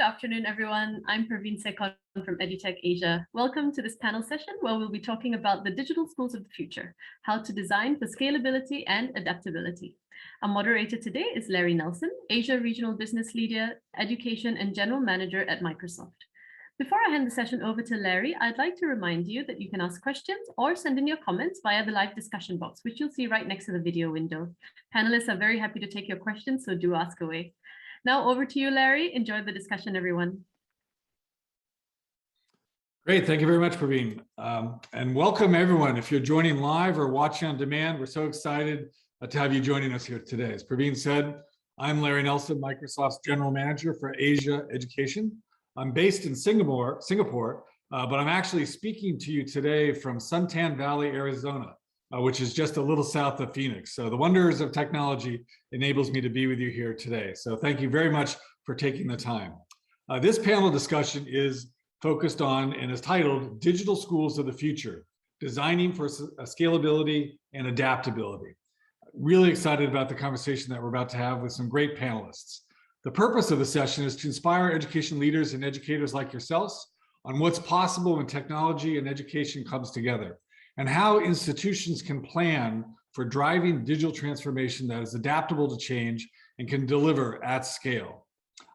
afternoon, everyone. I'm Praveen Sekon from EDUtech Asia. Welcome to this panel session where we'll be talking about the digital schools of the future, how to design for scalability and adaptability. Our moderator today is Larry Nelson, Asia Regional Business Leader, Education and General Manager at Microsoft. Before I hand the session over to Larry, I'd like to remind you that you can ask questions or send in your comments via the live discussion box, which you'll see right next to the video window. Panelists are very happy to take your questions, so do ask away. Now over to you, Larry. Enjoy the discussion, everyone. Great, thank you very much, Praveen. And welcome everyone. If you're joining live or watching on demand, we're so excited to have you joining us here today. As Praveen said, I'm Larry Nelson, Microsoft's General Manager for Asia Education. I'm based in Singapore, but I'm actually speaking to you today from Suntan Valley, Arizona, which is just a little south of Phoenix. So the wonders of technology enables me to be with you here today. So thank you very much for taking the time. This panel discussion is focused on and is titled Digital Schools of the Future, Designing for Scalability and Adaptability. Really excited about the conversation that we're about to have with some great panelists. The purpose of the session is to inspire education leaders and educators like yourselves on what's possible when technology and education comes together, and how institutions can plan for driving digital transformation that is adaptable to change and can deliver at scale.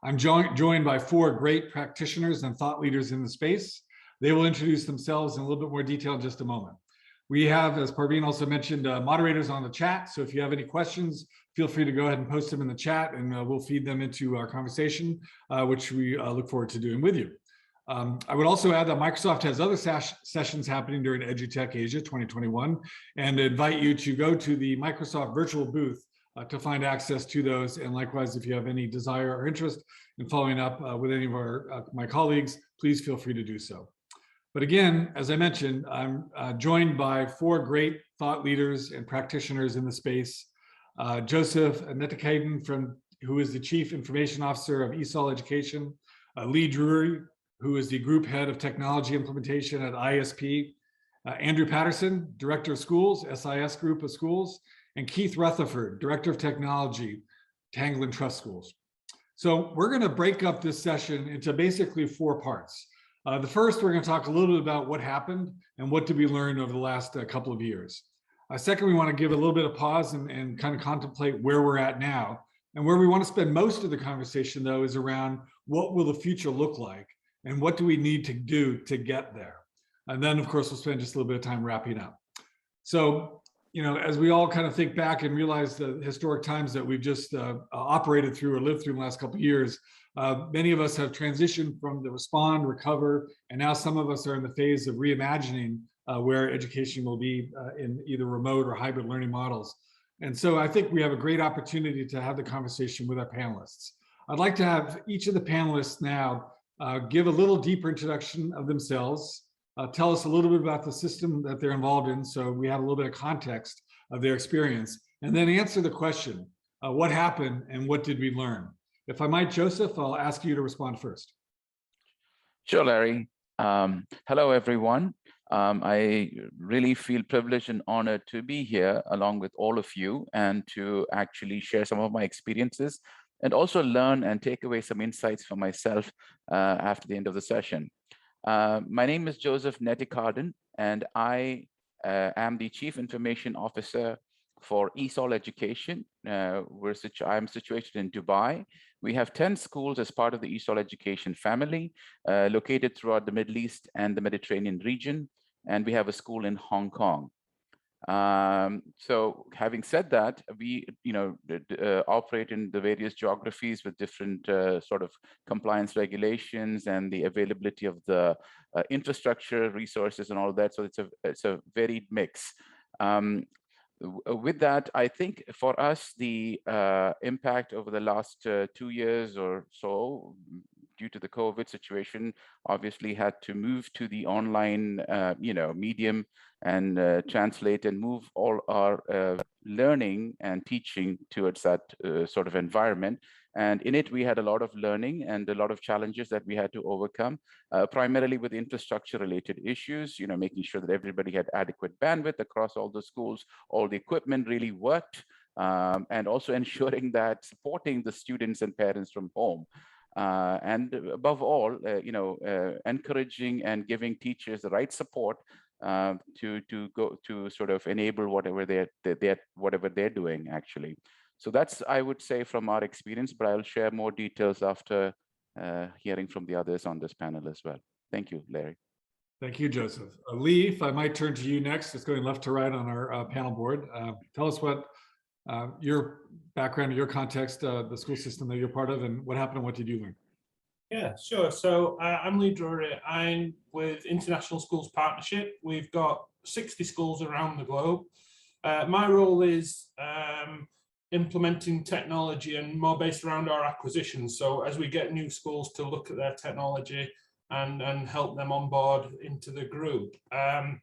I'm joined by four great practitioners and thought leaders in the space. They will introduce themselves in a little bit more detail in just a moment. We have, as Parveen also mentioned, moderators on the chat. So if you have any questions, feel free to go ahead and post them in the chat and we'll feed them into our conversation, which we look forward to doing with you. I would also add that Microsoft has other sessions happening during EDUtech Asia 2021 and invite you to go to the Microsoft virtual booth to find access to those. And likewise, if you have any desire or interest in following up with any of my colleagues, please feel free to do so. But again, as I mentioned, I'm joined by four great thought leaders and practitioners in the space. Joseph Netikainen, who is the Chief Information Officer of ESOL Education, Lee Drury, who is the Group Head of Technology Implementation at ISP, Andrew Patterson, Director of Schools, SIS Group of Schools, and Keith Rutherford, Director of Technology, Tanglin Trust Schools. So we're gonna break up this session into basically four parts. The first, we're gonna talk a little bit about what happened and what did we learn over the last couple of years. Second, we wanna give a little bit of pause and kind of contemplate where we're at now. And where we wanna spend most of the conversation though is around what will the future look like and what do we need to do to get there? And then of course, we'll spend just a little bit of time wrapping up. So, you know, as we all kind of think back and realize the historic times that we've just operated through or lived through in the last couple of years, many of us have transitioned from the respond, recover, and now some of us are in the phase of reimagining where education will be in either remote or hybrid learning models. And so I think we have a great opportunity to have the conversation with our panelists. I'd like to have each of the panelists now give a little deeper introduction of themselves, tell us a little bit about the system that they're involved in so we have a little bit of context of their experience, and then answer the question, what happened and what did we learn? If I might, Joseph, I'll ask you to respond first. Sure, Larry. Hello, everyone. I really feel privileged and honored to be here along with all of you and to actually share some of my experiences and also learn and take away some insights for myself after the end of the session. My name is Joseph Netikainen, and I am the Chief Information Officer for ESOL Education. I'm situated in Dubai. We have 10 schools as part of the ESOL Education family, located throughout the Middle East and the Mediterranean region, and we have a school in Hong Kong. So having said that, we operate in the various geographies with different sort of compliance regulations and the availability of the infrastructure, resources and all that. So it's a varied mix. With that, I think for us, the impact over the last 2 years or so, due to the COVID situation, obviously had to move to the online, medium and translate and move all our learning and teaching towards that sort of environment. And in it, we had a lot of learning and a lot of challenges that we had to overcome, primarily with infrastructure related issues, making sure that everybody had adequate bandwidth across all the schools, all the equipment really worked, and also ensuring that supporting the students and parents from home. and above all, encouraging and giving teachers the right support to go to sort of enable whatever they're doing actually. So that's, I would say, from our experience, but I'll share more details after hearing from the others on this panel as well. Thank you, Larry. Thank you, Joseph. Lee, if I might turn to you next, just going left to right on our panel board. Tell us what your background, your context, the school system that you're part of, and what happened and what did you learn? Yeah, sure. So I'm Lee Drury. I'm with International Schools Partnership. We've got 60 schools around the globe. My role is implementing technology and more based around our acquisitions. So as we get new schools to look at their technology and help them on board into the group. I'm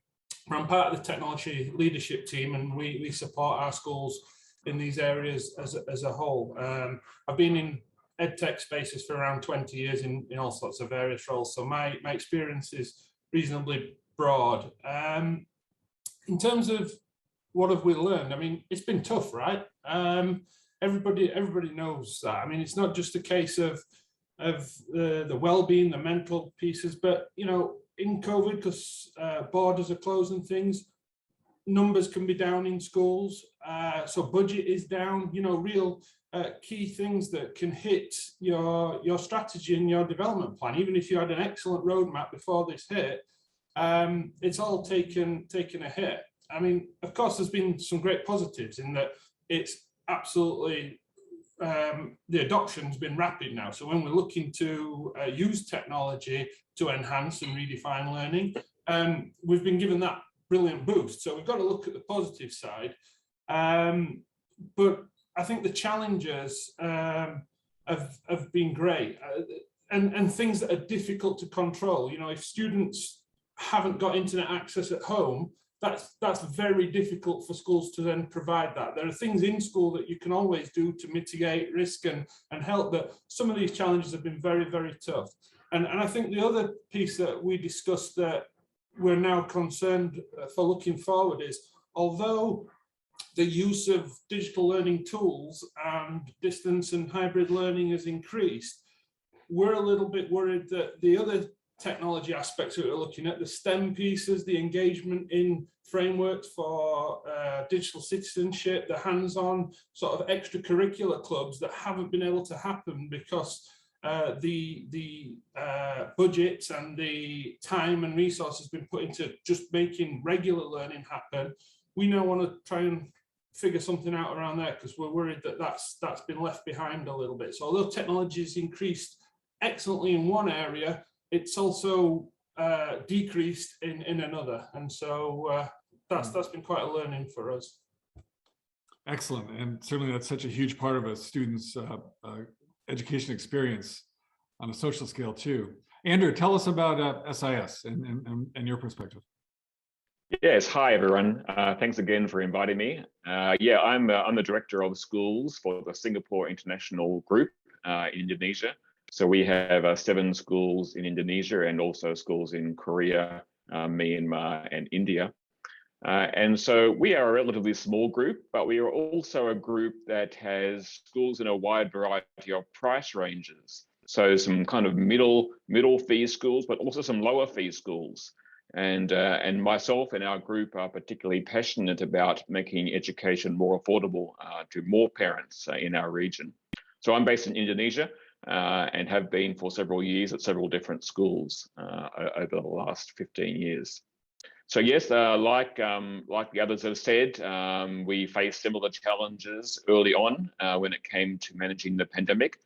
part of the technology leadership team, and we support our schools in these areas as a whole. I've been in EdTech spaces for around 20 years in all sorts of various roles. So my experience is reasonably broad. In terms of what have we learned? I mean, it's been tough, right? Everybody knows that. I mean, it's not just a case of the well-being, the mental pieces, but in COVID, because borders are closed and things, numbers can be down in schools. So budget is down. Real key things that can hit your strategy and your development plan. Even if you had an excellent roadmap before this hit, it's all taken a hit. I mean, of course, there's been some great positives in that it's absolutely, the adoption's been rapid now. So when we're looking to use technology to enhance and redefine learning, we've been given that brilliant boost. So we've got to look at the positive side. But I think the challenges have been great, and things that are difficult to control. If students haven't got internet access at home, that's very difficult for schools to then provide that. There are things in school that you can always do to mitigate risk and help, but some of these challenges have been very, very tough. And I think the other piece that we discussed that we're now concerned for looking forward is, although the use of digital learning tools and distance and hybrid learning has increased, we're a little bit worried that the other technology aspects that we're looking at, the STEM pieces, the engagement in frameworks for digital citizenship, the hands-on sort of extracurricular clubs that haven't been able to happen because the budgets and the time and resources been put into just making regular learning happen. We now want to try and figure something out around there because we're worried that that's been left behind a little bit. So although technology has increased excellently in one area, it's also decreased in another. And so that's been quite a learning for us. Excellent. And certainly that's such a huge part of a student's education experience on a social scale too. Andrew, tell us about SIS and your perspective. Yes, hi everyone. Thanks again for inviting me. I'm the director of schools for the Singapore International Group in Indonesia. So we have 7 schools in Indonesia and also schools in Korea, Myanmar, and India. And so we are a relatively small group, but we are also a group that has schools in a wide variety of price ranges. So some kind of middle fee schools, but also some lower fee schools. And myself and our group are particularly passionate about making education more affordable to more parents in our region. So I'm based in Indonesia and have been for several years at several different schools over the last 15 years. So yes, like the others have said, we faced similar challenges early on when it came to managing the pandemic.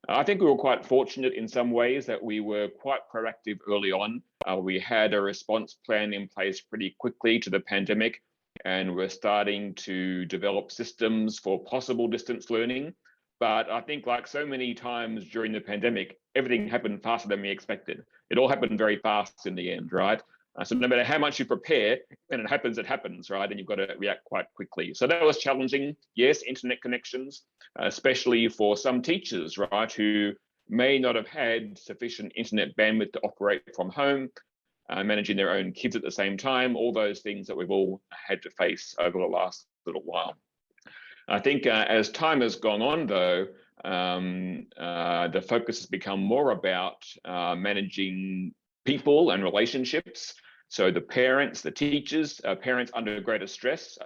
I think we were quite fortunate in some ways that we were quite proactive early on. We had a response plan in place pretty quickly to the pandemic, and we're starting to develop systems for possible distance learning. But I think, like so many times during the pandemic, everything happened faster than we expected. It all happened very fast in the end, right? So no matter how much you prepare, when it happens, right? And you've got to react quite quickly. So that was challenging. Yes, internet connections, especially for some teachers, right, who may not have had sufficient internet bandwidth to operate from home, managing their own kids at the same time, all those things that we've all had to face over the last little while. I think as time has gone on, though, the focus has become more about managing people and relationships. So the parents, the teachers, parents under greater stress,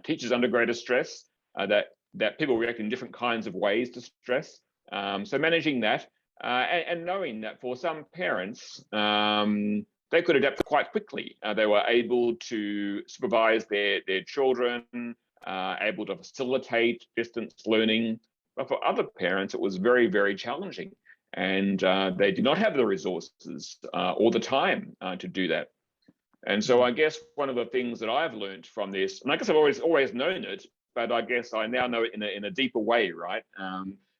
teachers under greater stress, that people react in different kinds of ways to stress. So managing that and knowing that for some parents, they could adapt quite quickly. They were able to supervise their children, able to facilitate distance learning. But for other parents, it was very, very challenging. And they did not have the resources or the time to do that. And so I guess one of the things that I've learned from this, and I guess I've always known it, but I guess I now know it in a deeper way, right?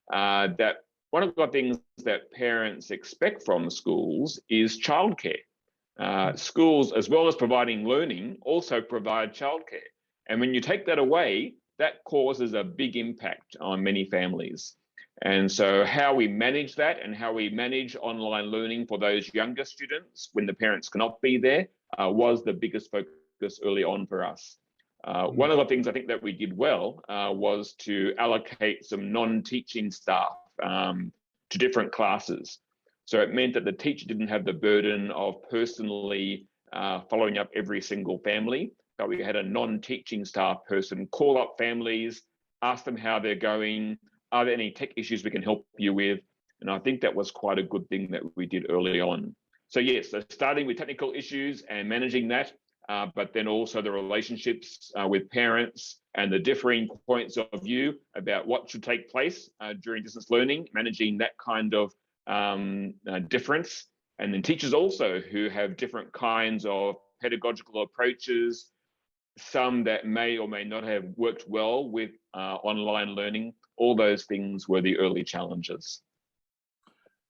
That one of the things that parents expect from schools is childcare. Schools, as well as providing learning, also provide childcare. And when you take that away, that causes a big impact on many families. And so how we manage that and how we manage online learning for those younger students when the parents cannot be there was the biggest focus early on for us. One of the things I think that we did well was to allocate some non-teaching staff to different classes. So it meant that the teacher didn't have the burden of personally following up every single family, but we had a non-teaching staff person call up families, ask them how they're going, are there any tech issues we can help you with? And I think that was quite a good thing that we did early on. So yes, so starting with technical issues and managing that, but then also the relationships with parents and the differing points of view about what should take place during distance learning, managing that kind of difference. And then teachers also who have different kinds of pedagogical approaches, some that may or may not have worked well with online learning. All those things were the early challenges.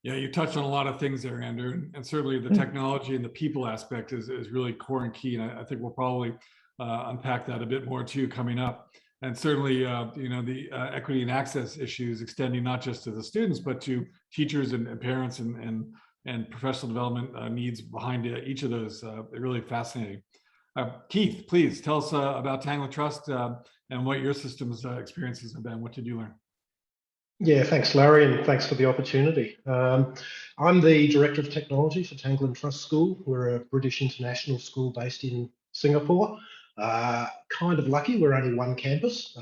Yeah, you touched on a lot of things there, Andrew, and certainly the technology and the people aspect is really core and key. And I think we'll probably unpack that a bit more too coming up. And certainly, you know, the equity and access issues extending not just to the students, but to teachers and parents and professional development needs behind each of those. Really fascinating. Keith, please tell us about Tanglin Trust and what your system's experiences have been. What did you learn? Yeah, thanks, Larry, and thanks for the opportunity. I'm the Director of Technology for Tanglin Trust School. We're a British international school based in Singapore. Kind of lucky, we're only one campus,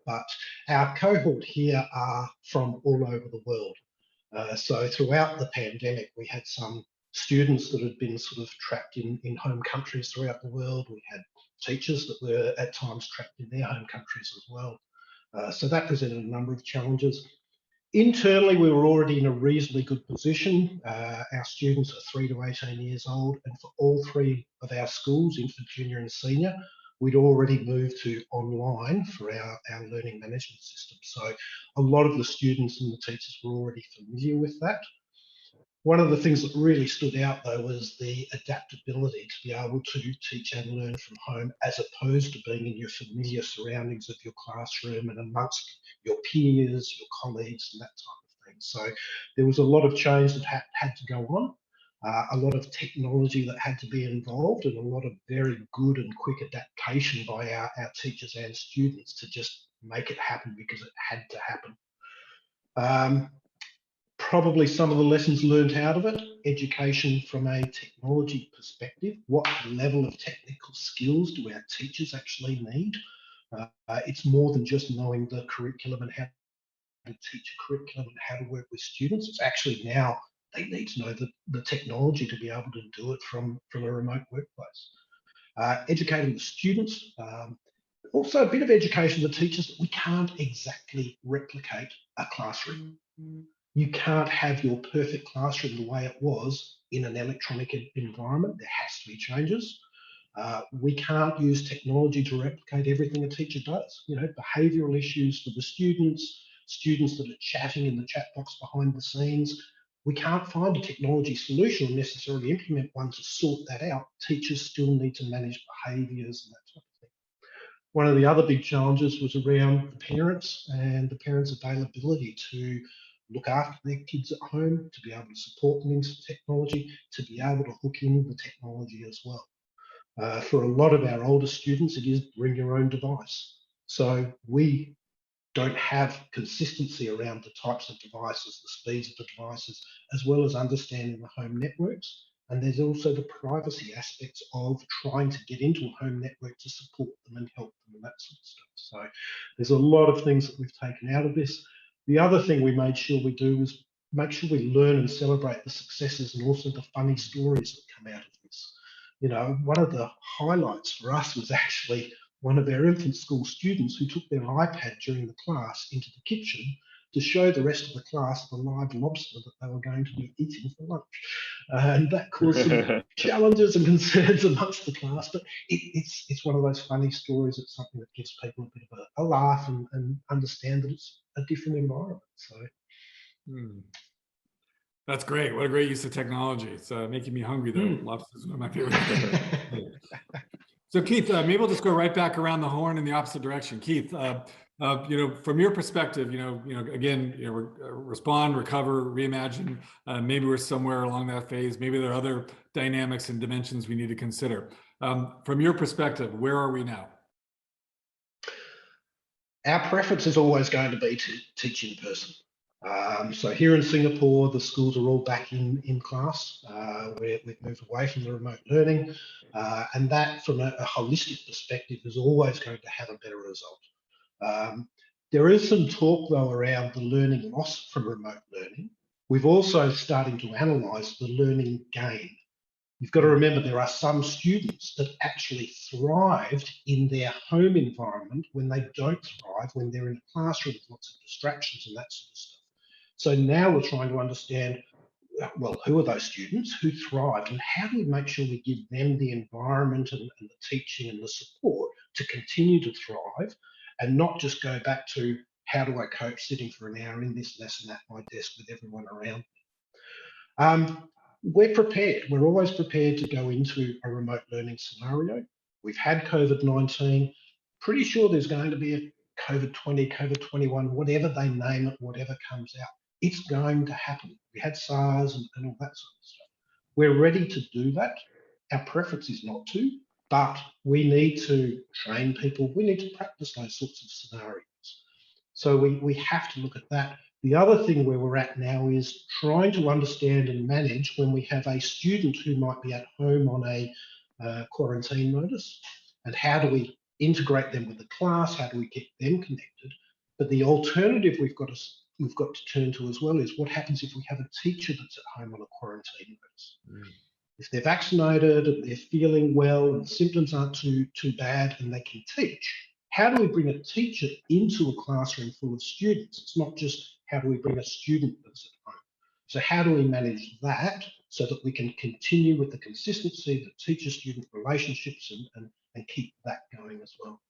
but our cohort here are from all over the world. So throughout the pandemic, we had some students that had been sort of trapped in home countries throughout the world. We had teachers that were at times trapped in their home countries as well. So that presented a number of challenges. Internally, we were already in a reasonably good position. Our students are 3 to 18 years old, and for all 3 of our schools, infant, junior and senior, we'd already moved to online for our learning management system. So a lot of the students and the teachers were already familiar with that. One of the things that really stood out, though, was the adaptability to be able to teach and learn from home, as opposed to being in your familiar surroundings of your classroom and amongst your peers, your colleagues, and that type of thing. So there was a lot of change that had to go on, a lot of technology that had to be involved, and a lot of very good and quick adaptation by our teachers and students to just make it happen because it had to happen. Probably some of the lessons learned out of it, education from a technology perspective. What level of technical skills do our teachers actually need? It's more than just knowing the curriculum and how to teach a curriculum and how to work with students. It's actually now they need to know the technology to be able to do it from a remote workplace. Educating the students, also a bit of education to the teachers that we can't exactly replicate a classroom. You can't have your perfect classroom the way it was in an electronic environment. There has to be changes. We can't use technology to replicate everything a teacher does. You know, behavioural issues for the students that are chatting in the chat box behind the scenes. We can't find a technology solution or necessarily implement one to sort that out. Teachers still need to manage behaviours and that type of thing. One of the other big challenges was around the parents and the parents' availability to look after their kids at home, to be able to support them into technology, to be able to hook in the technology as well. For a lot of our older students, it is bring your own device. So we don't have consistency around the types of devices, the speeds of the devices, as well as understanding the home networks. And there's also the privacy aspects of trying to get into a home network to support them and help them and that sort of stuff. So there's a lot of things that we've taken out of this. The other thing we made sure we do was make sure we learn and celebrate the successes and also the funny stories that come out of this. You know, one of the highlights for us was actually one of our infant school students who took their iPad during the class into the kitchen to show the rest of the class the live lobster that they were going to be eating for lunch. And that caused some challenges and concerns amongst the class, but it's one of those funny stories. It's something that gives people a bit of a laugh and understand that it's a different environment. So. That's great. What a great use of technology. It's making me hungry though. Lobsters are my favorite thing. So Keith, maybe we'll just go right back around the horn in the opposite direction. Keith, from your perspective, again, respond, recover, reimagine. Maybe we're somewhere along that phase. Maybe there are other dynamics and dimensions we need to consider. From your perspective, where are we now? Our preference is always going to be to teach in person. So here in Singapore, the schools are all back in class. We've moved away from the remote learning, and that from a holistic perspective is always going to have a better result. There is some talk though around the learning loss from remote learning. We've also starting to analyse the learning gain. You've got to remember there are some students that actually thrived in their home environment when they don't thrive when they're in a classroom with lots of distractions and that sort of stuff. So now we're trying to understand, well, who are those students who thrived and how do we make sure we give them the environment and the teaching and the support to continue to thrive and not just go back to how do I cope sitting for an hour in this lesson at my desk with everyone around me. We're prepared. We're always prepared to go into a remote learning scenario. We've had COVID-19. Pretty sure there's going to be a COVID-20, COVID-21, whatever they name it, whatever comes out. It's going to happen. We had SARS and all that sort of stuff. We're ready to do that. Our preference is not to, but we need to train people. We need to practice those sorts of scenarios. So we have to look at that. The other thing where we're at now is trying to understand and manage when we have a student who might be at home on a quarantine notice, and how do we integrate them with the class? How do we get them connected? But the alternative we've got to turn to as well is what happens if we have a teacher that's at home on a quarantine notice? If they're vaccinated and they're feeling well and the symptoms aren't too bad and they can teach, how do we bring a teacher into a classroom full of students? It's not just how do we bring a student that's at home. So how do we manage that so that we can continue with the consistency, the teacher-student relationships and keep that going as well?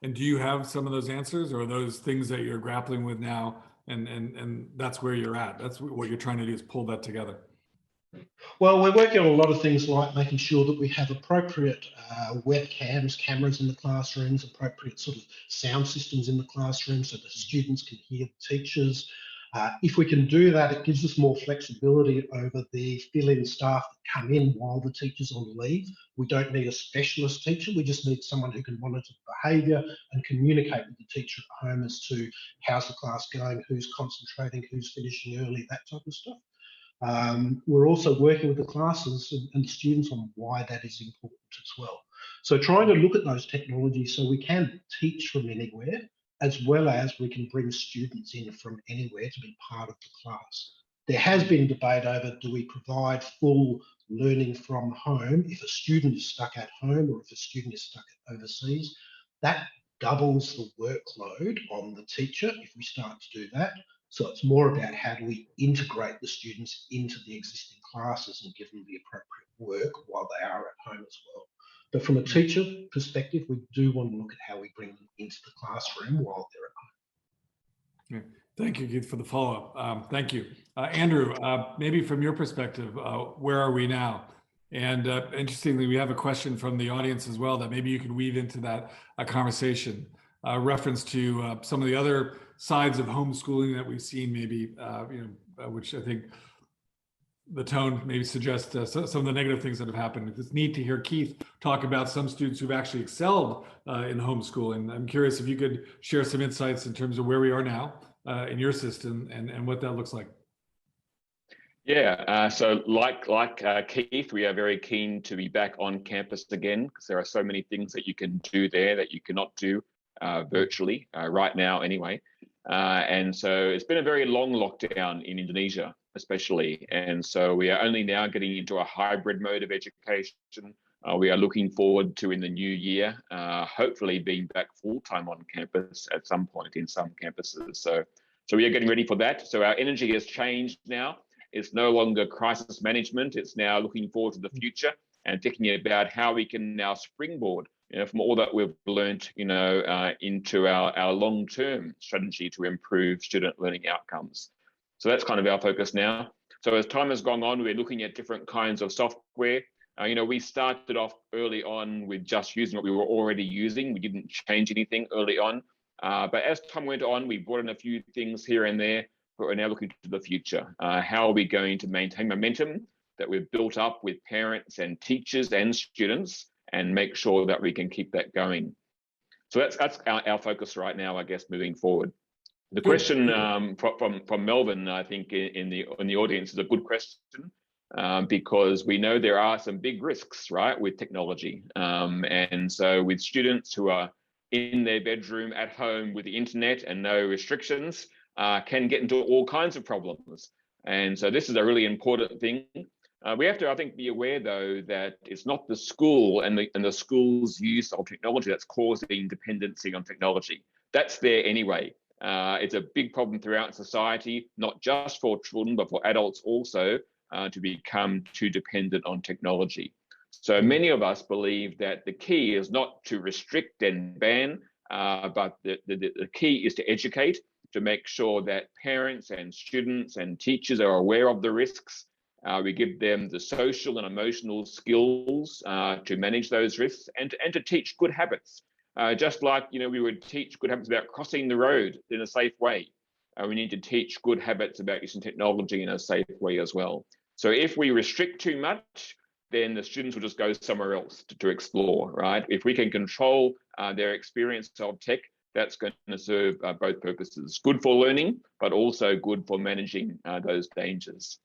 And do you have some of those answers, or are those things that you're grappling with now and that's where you're at? That's what you're trying to do, is pull that together. Well, we're working on a lot of things like making sure that we have appropriate webcams, cameras in the classrooms, appropriate sort of sound systems in the classroom so the students can hear the teachers. If we can do that, it gives us more flexibility over the fill-in staff that come in while the teacher's on leave. We don't need a specialist teacher. We just need someone who can monitor behaviour and communicate with the teacher at home as to how's the class going, who's concentrating, who's finishing early, that type of stuff. We're also working with the classes and the students on why that is important as well. So trying to look at those technologies so we can teach from anywhere, as well as we can bring students in from anywhere to be part of the class. There has been debate over, do we provide full learning from home if a student is stuck at home or if a student is stuck overseas? That doubles the workload on the teacher if we start to do that. So it's more about how do we integrate the students into the existing classes and give them the appropriate work while they are at home as well. But from a teacher perspective, we do want to look at how we bring them into the classroom while they're at home. Yeah. Thank you, Keith, for the follow-up. Thank you. Andrew, maybe from your perspective, where are we now? And interestingly, we have a question from the audience as well that maybe you could weave into that conversation. Reference to some of the other sides of homeschooling that we've seen, maybe, which I think the tone maybe suggests some of the negative things that have happened. It's neat to hear Keith talk about some students who've actually excelled in homeschooling. I'm curious if you could share some insights in terms of where we are now in your system and what that looks like. Yeah, so like Keith, we are very keen to be back on campus again because there are so many things that you can do there that you cannot do virtually right now anyway. And so it's been a very long lockdown in Indonesia, especially. And so we are only now getting into a hybrid mode of education. We are looking forward to in the new year, hopefully being back full-time on campus at some point in some campuses. So we are getting ready for that. So our energy has changed now. It's no longer crisis management. It's now looking forward to the future and thinking about how we can now springboard from all that we've learned, into our long-term strategy to improve student learning outcomes. So that's kind of our focus now. So as time has gone on, we're looking at different kinds of software. We started off early on with just using what we were already using. We didn't change anything early on. But as time went on, we brought in a few things here and there. But we're now looking to the future. How are we going to maintain momentum that we've built up with parents and teachers and students and make sure that we can keep that going? So that's our focus right now, I guess, moving forward. The question from Melvin, I think, in the audience is a good question because we know there are some big risks, right, with technology. And so with students who are in their bedroom at home with the internet and no restrictions, can get into all kinds of problems. And so this is a really important thing. We have to, I think, be aware, though, that it's not the school and the school's use of technology that's causing dependency on technology. That's there anyway. It's a big problem throughout society, not just for children, but for adults also, to become too dependent on technology. So many of us believe that the key is not to restrict and ban, but the key is to educate, to make sure that parents and students and teachers are aware of the risks. We give them the social and emotional skills to manage those risks and to teach good habits. Just like we would teach good habits about crossing the road in a safe way. We need to teach good habits about using technology in a safe way as well. So if we restrict too much, then the students will just go somewhere else to explore, right? If we can control their experience of tech, that's going to serve both purposes. Good for learning, but also good for managing those dangers.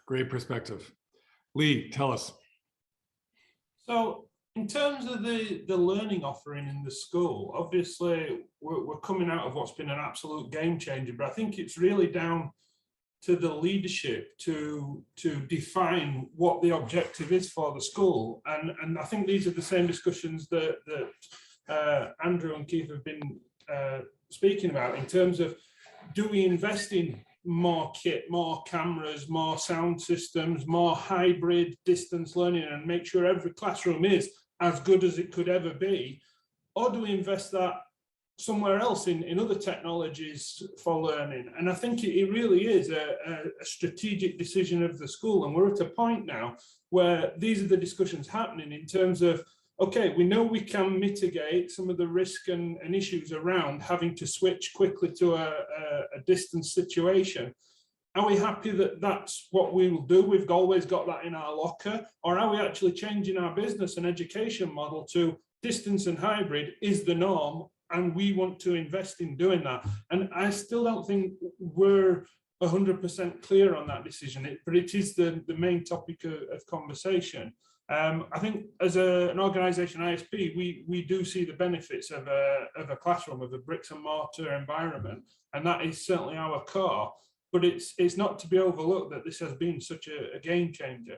Great perspective. Lee, tell us. So in terms of the learning offering in the school, obviously we're coming out of what's been an absolute game changer, but I think it's really down to the leadership to define what the objective is for the school. And I think these are the same discussions that Andrew and Keith have been speaking about in terms of, do we invest in more kit, more cameras, more sound systems, more hybrid distance learning, and make sure every classroom is as good as it could ever be? Or do we invest that somewhere else in other technologies for learning? And I think it really is a strategic decision of the school. And we're at a point now where these are the discussions happening in terms of, okay, we know we can mitigate some of the risk and issues around having to switch quickly to a distance situation. Are we happy that that's what we will do? We've always got that in our locker. Or are we actually changing our business and education model to distance and hybrid is the norm, and we want to invest in doing that? And I still don't think we're 100% clear on that decision, but it is the main topic of conversation. I think as an organisation, ISP, we do see the benefits of a classroom, of a bricks and mortar environment, and that is certainly our core. But it's not to be overlooked that this has been such a game changer.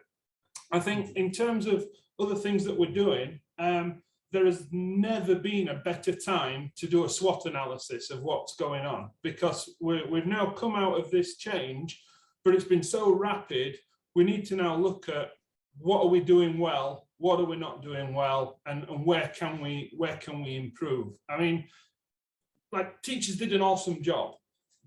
I think in terms of other things that we're doing, there has never been a better time to do a SWOT analysis of what's going on, because we've now come out of this change, but it's been so rapid. We need to now look at what are we doing well, what are we not doing well, and where can we improve? I mean, like, teachers did an awesome job,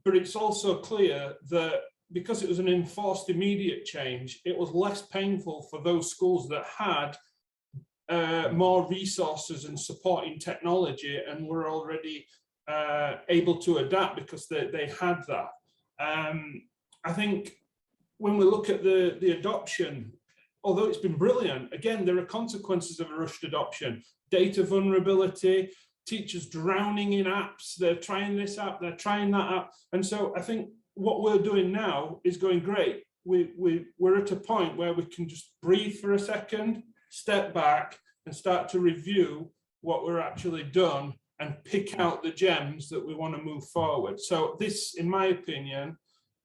but it's also clear that because it was an enforced immediate change, it was less painful for those schools that had more resources and supporting technology and were already able to adapt because they had that. I think when we look at the adoption, although it's been brilliant, again, there are consequences of a rushed adoption. Data vulnerability, teachers drowning in apps, they're trying this app, they're trying that app. And so I think what we're doing now is going great. We're at a point where we can just breathe for a second, step back and start to review what we're actually done and pick out the gems that we want to move forward. So this, in my opinion,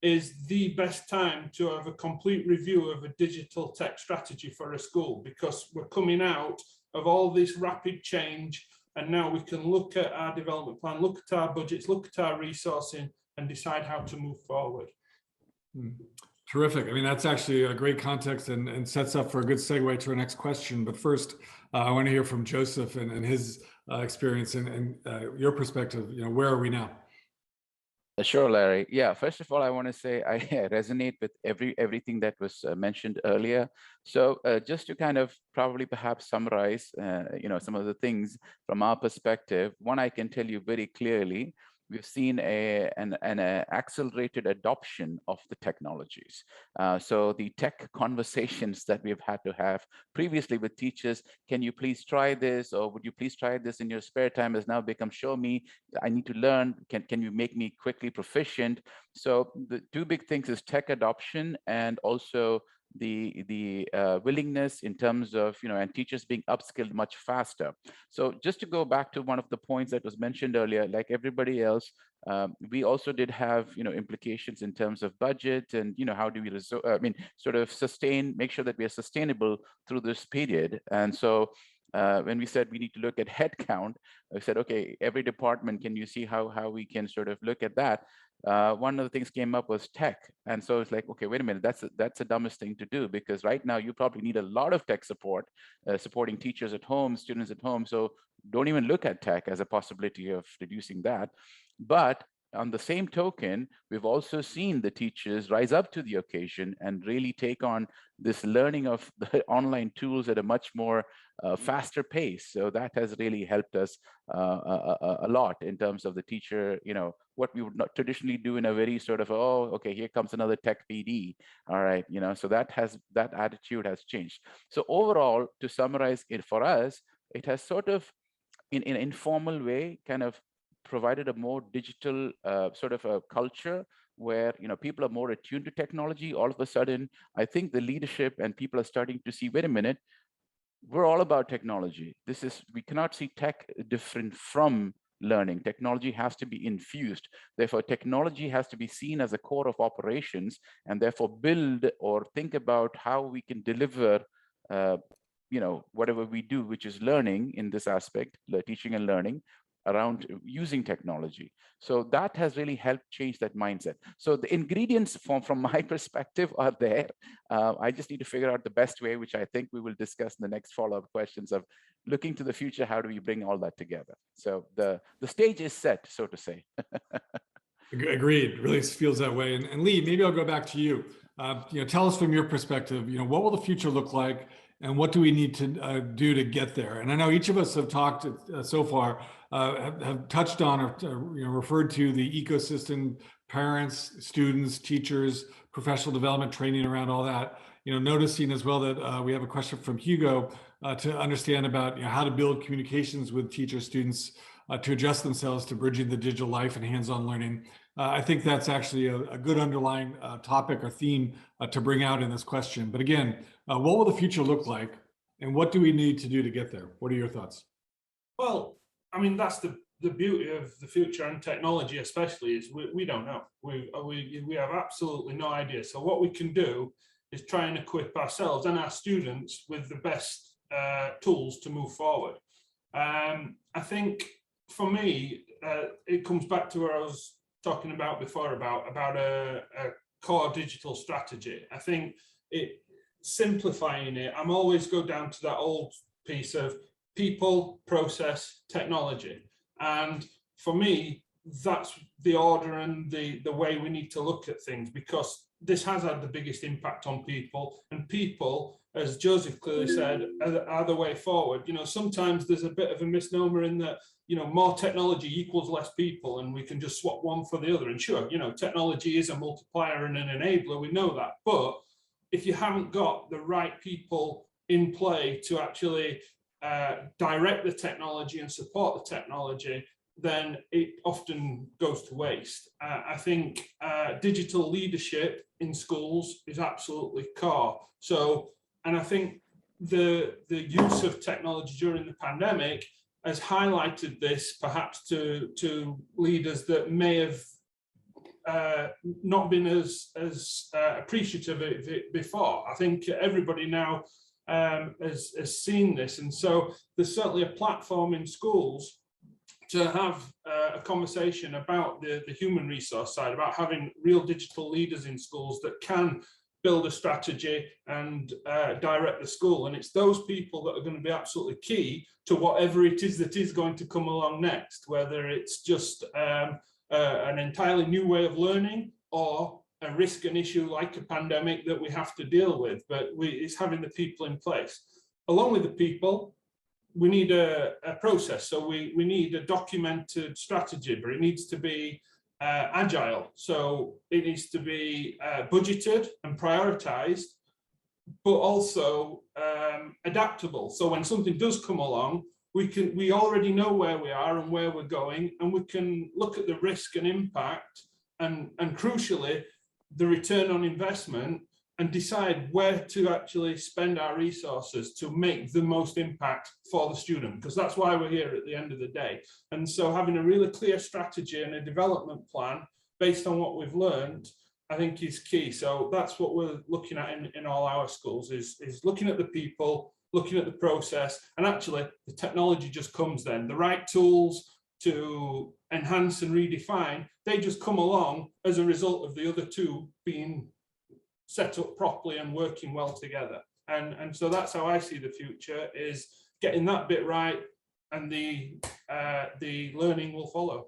is the best time to have a complete review of a digital tech strategy for a school, because we're coming out of all this rapid change, and now we can look at our development plan, look at our budgets, look at our resourcing, and decide how to move forward. Terrific. I mean, that's actually a great context and sets up for a good segue to our next question. But first, I want to hear from Joseph and his experience and your perspective. You know, where are we now? Sure, Larry. Yeah, first of all, I want to say I resonate with everything that was mentioned earlier. So just to kind of probably perhaps summarize, some of the things from our perspective, one, I can tell you very clearly, we've seen an accelerated adoption of the technologies. So the tech conversations that we've had to have previously with teachers, can you please try this, or would you please try this in your spare time, has now become, show me, I need to learn, can you make me quickly proficient? So the two big things is tech adoption and also the willingness in terms of, and teachers being upskilled much faster. So just to go back to one of the points that was mentioned earlier, like everybody else, we also did have, implications in terms of budget and, how do we, sort of make sure that we are sustainable through this period. And so when we said we need to look at headcount, I said, okay, every department, can you see how we can sort of look at that? One of the things came up was tech. And so it's like, okay, wait a minute, that's the dumbest thing to do, because right now you probably need a lot of tech support, supporting teachers at home, students at home. So don't even look at tech as a possibility of reducing that. But on the same token, we've also seen the teachers rise up to the occasion and really take on this learning of the online tools at a much more faster pace. So that has really helped us a lot in terms of the teacher, what we would not traditionally do in a very sort of, oh, okay, here comes another tech PD. All right, so that attitude has changed. So overall, to summarize it for us, it has sort of, in an informal way, kind of provided a more digital sort of a culture where people are more attuned to technology. All of a sudden, I think the leadership and people are starting to see, wait a minute, we're all about technology. We cannot see tech different from learning. Technology has to be infused. Therefore, technology has to be seen as a core of operations, and therefore build or think about how we can deliver whatever we do, which is learning in this aspect, teaching and learning, around using technology. So that has really helped change that mindset. So the ingredients from my perspective are there. I just need to figure out the best way, which I think we will discuss in the next follow-up questions of looking to the future. How do we bring all that together? So the stage is set, so to say. Agreed. Really feels that way. And Lee, maybe I'll go back to you. Tell us from your perspective, what will the future look like, and what do we need to do to get there? And I know each of us have talked so far, have touched on or referred to the ecosystem, parents, students, teachers, professional development, training around all that. Noticing as well that we have a question from Hugo to understand about how to build communications with teachers, students to adjust themselves to bridging the digital life and hands-on learning. I think that's actually a good underlying topic or theme to bring out in this question. But again, what will the future look like, and what do we need to do to get there? What are your thoughts? Well, I mean, that's the beauty of the future and technology, especially, is we don't know. We have absolutely no idea. So what we can do is try and equip ourselves and our students with the best tools to move forward. I think for me, it comes back to where I was talking about before about a core digital strategy. I think simplifying it, I'm always go down to that old piece of people, process, technology. And for me, that's the order and the way we need to look at things, because this has had the biggest impact on people, and people, as Joseph clearly said, are the way forward. You know, sometimes there's a bit of a misnomer in that, you know, more technology equals less people, and we can just swap one for the other. And sure, you know, technology is a multiplier and an enabler, we know that. But if you haven't got the right people in play to actually direct the technology and support the technology, then it often goes to waste. I think digital leadership in schools is absolutely core. So, and I think the use of technology during the pandemic has highlighted this perhaps to leaders that may have not been as appreciative of it before. I think everybody now has seen this, and so there's certainly a platform in schools to have a conversation about the human resource side, about having real digital leaders in schools that can build a strategy and direct the school. And it's those people that are going to be absolutely key to whatever it is that is going to come along next, whether it's just an entirely new way of learning or a risk and issue like a pandemic that we have to deal with. But it's having the people in place. Along with the people, we need a process. So we need a documented strategy, but it needs to be agile. So it needs to be budgeted and prioritized, but also adaptable. So when something does come along, we already know where we are and where we're going, and we can look at the risk and impact and crucially, the return on investment, and decide where to actually spend our resources to make the most impact for the student, because that's why we're here at the end of the day. And so having a really clear strategy and a development plan based on what we've learned, I think is key. So that's what we're looking at in all our schools, is looking at the people, looking at the process, and actually the technology just comes then. The right tools to enhance and redefine, they just come along as a result of the other two being set up properly and working well together. And so that's how I see the future, is getting that bit right, and the learning will follow.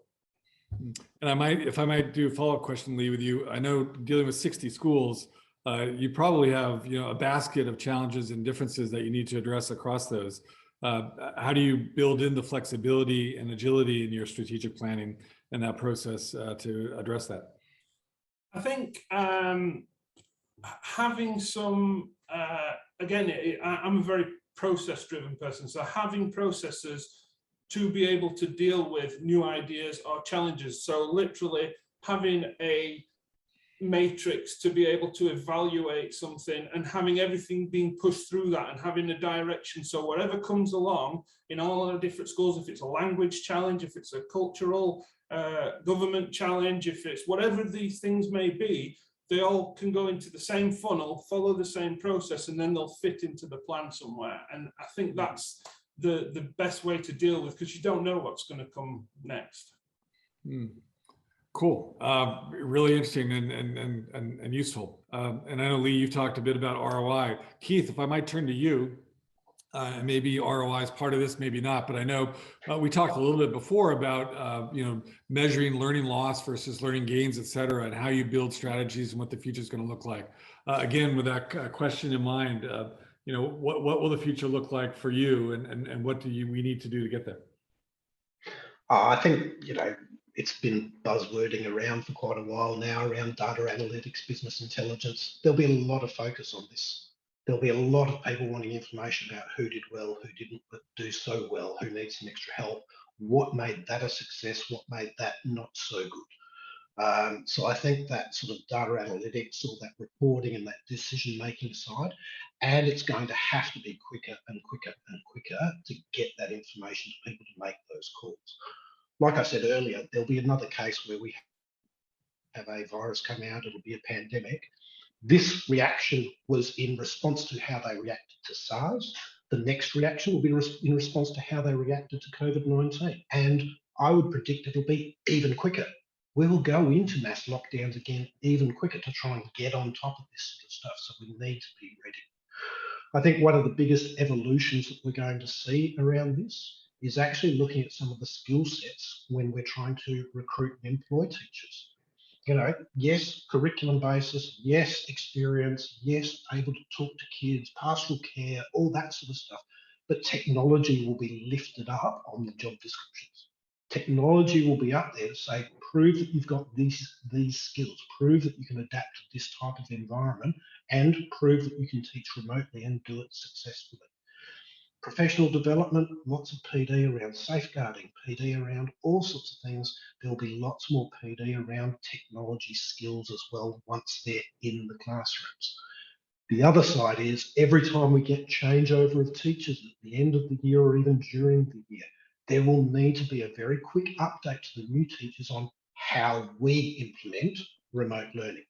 And if I might do a follow-up question, Lee, with you. I know dealing with 60 schools, you probably have, you know, a basket of challenges and differences that you need to address across those. How do you build in the flexibility and agility in your strategic planning and that process to address that? I think having some, again, I'm a very process-driven person, so having processes to be able to deal with new ideas or challenges. So literally having a matrix to be able to evaluate something, and having everything being pushed through that, and having a direction. So whatever comes along in all the different schools, if it's a language challenge, if it's a cultural government challenge, if it's whatever these things may be, they all can go into the same funnel, follow the same process, and then they'll fit into the plan somewhere. And I think that's the best way to deal with, because you don't know what's going to come next. Cool. Really interesting and useful. And I know, Lee, you've talked a bit about ROI. Keith, if I might turn to you, maybe ROI is part of this, maybe not, but I know we talked a little bit before about, you know, measuring learning loss versus learning gains, et cetera, and how you build strategies and what the future is going to look like. Again, with that question in mind, you know, what will the future look like for you, and what do we need to do to get there? I think, you know, it's been buzzwording around for quite a while now around data analytics, business intelligence. There'll be a lot of focus on this. There'll be a lot of people wanting information about who did well, who didn't do so well, who needs some extra help, what made that a success, what made that not so good. So I think that sort of data analytics, all that reporting and that decision-making side, and it's going to have to be quicker and quicker and quicker to get that information to people to make those calls. Like I said earlier, there'll be another case where we have a virus come out, it'll be a pandemic. This reaction was in response to how they reacted to SARS. The next reaction will be in response to how they reacted to COVID-19. And I would predict it'll be even quicker. We will go into mass lockdowns again even quicker to try and get on top of this sort of stuff. So we need to be ready. I think one of the biggest evolutions that we're going to see around this is actually looking at some of the skill sets when we're trying to recruit and employ teachers. You know, yes, curriculum basis, yes, experience, yes, able to talk to kids, pastoral care, all that sort of stuff. But technology will be lifted up on the job descriptions. Technology will be up there to say, prove that you've got these skills, prove that you can adapt to this type of environment, and prove that you can teach remotely and do it successfully. Professional development, lots of PD around safeguarding, PD around all sorts of things. There'll be lots more PD around technology skills as well once they're in the classrooms. The other side is every time we get changeover of teachers at the end of the year or even during the year, there will need to be a very quick update to the new teachers on how we implement remote learning,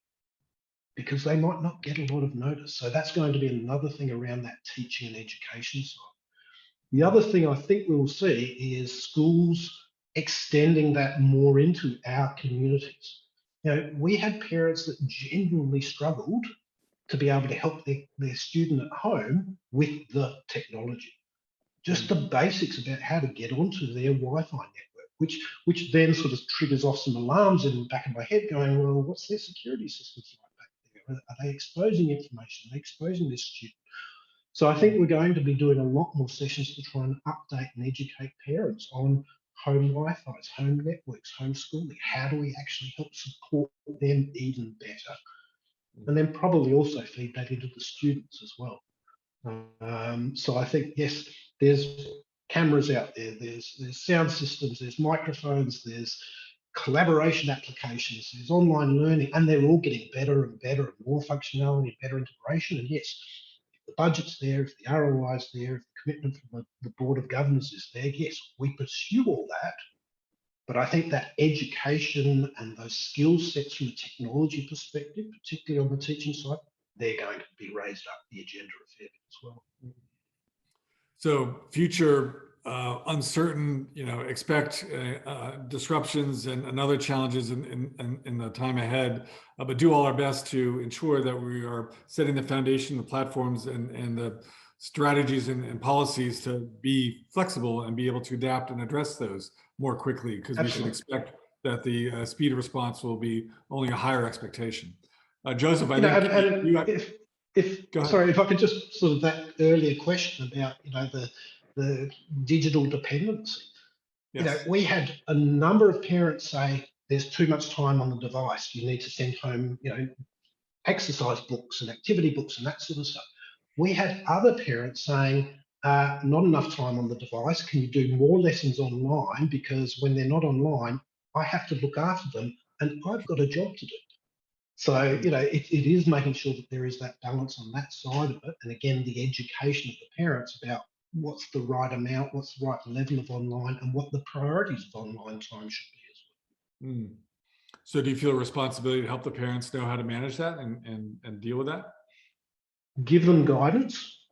because they might not get a lot of notice. So that's going to be another thing around that teaching and education side. The other thing I think we will see is schools extending that more into our communities. You know, we had parents that genuinely struggled to be able to help their student at home with the technology. Just the basics about how to get onto their Wi-Fi network, which then sort of triggers off some alarms in the back of my head going, well, what's their security systems like back there? Are they exposing information? Are they exposing their student? So I think we're going to be doing a lot more sessions to try and update and educate parents on home Wi-Fi's, home networks, homeschooling. How do we actually help support them even better? And then probably also feed that into the students as well. So I think, yes, there's cameras out there, there's sound systems, there's microphones, there's collaboration applications, there's online learning, and they're all getting better and better and more functionality and better integration. And yes, if the budget's there, if the ROI is there, if the commitment from the Board of Governors is there, yes, we pursue all that. But I think that education and those skill sets from a technology perspective, particularly on the teaching side, they're going to be raised up the agenda a fair bit as well. So future uncertain, expect disruptions and other challenges in the time ahead, but do all our best to ensure that we are setting the foundation, the platforms, and the strategies and policies to be flexible and be able to adapt and address those more quickly, because we should expect that the speed of response will be only a higher expectation. Joseph, I think sorry, if I could just sort of that earlier question about the digital dependency. Yes. We had a number of parents say there's too much time on the device. You need to send home exercise books and activity books and that sort of stuff. We had other parents saying not enough time on the device. Can you do more lessons online, because when they're not online, I have to look after them and I've got a job to do. So, it is making sure that there is that balance on that side of it. And again, the education of the parents about what's the right amount, what's the right level of online, and what the priorities of online time should be as well. So do you feel a responsibility to help the parents know how to manage that and deal with that? Give them guidance,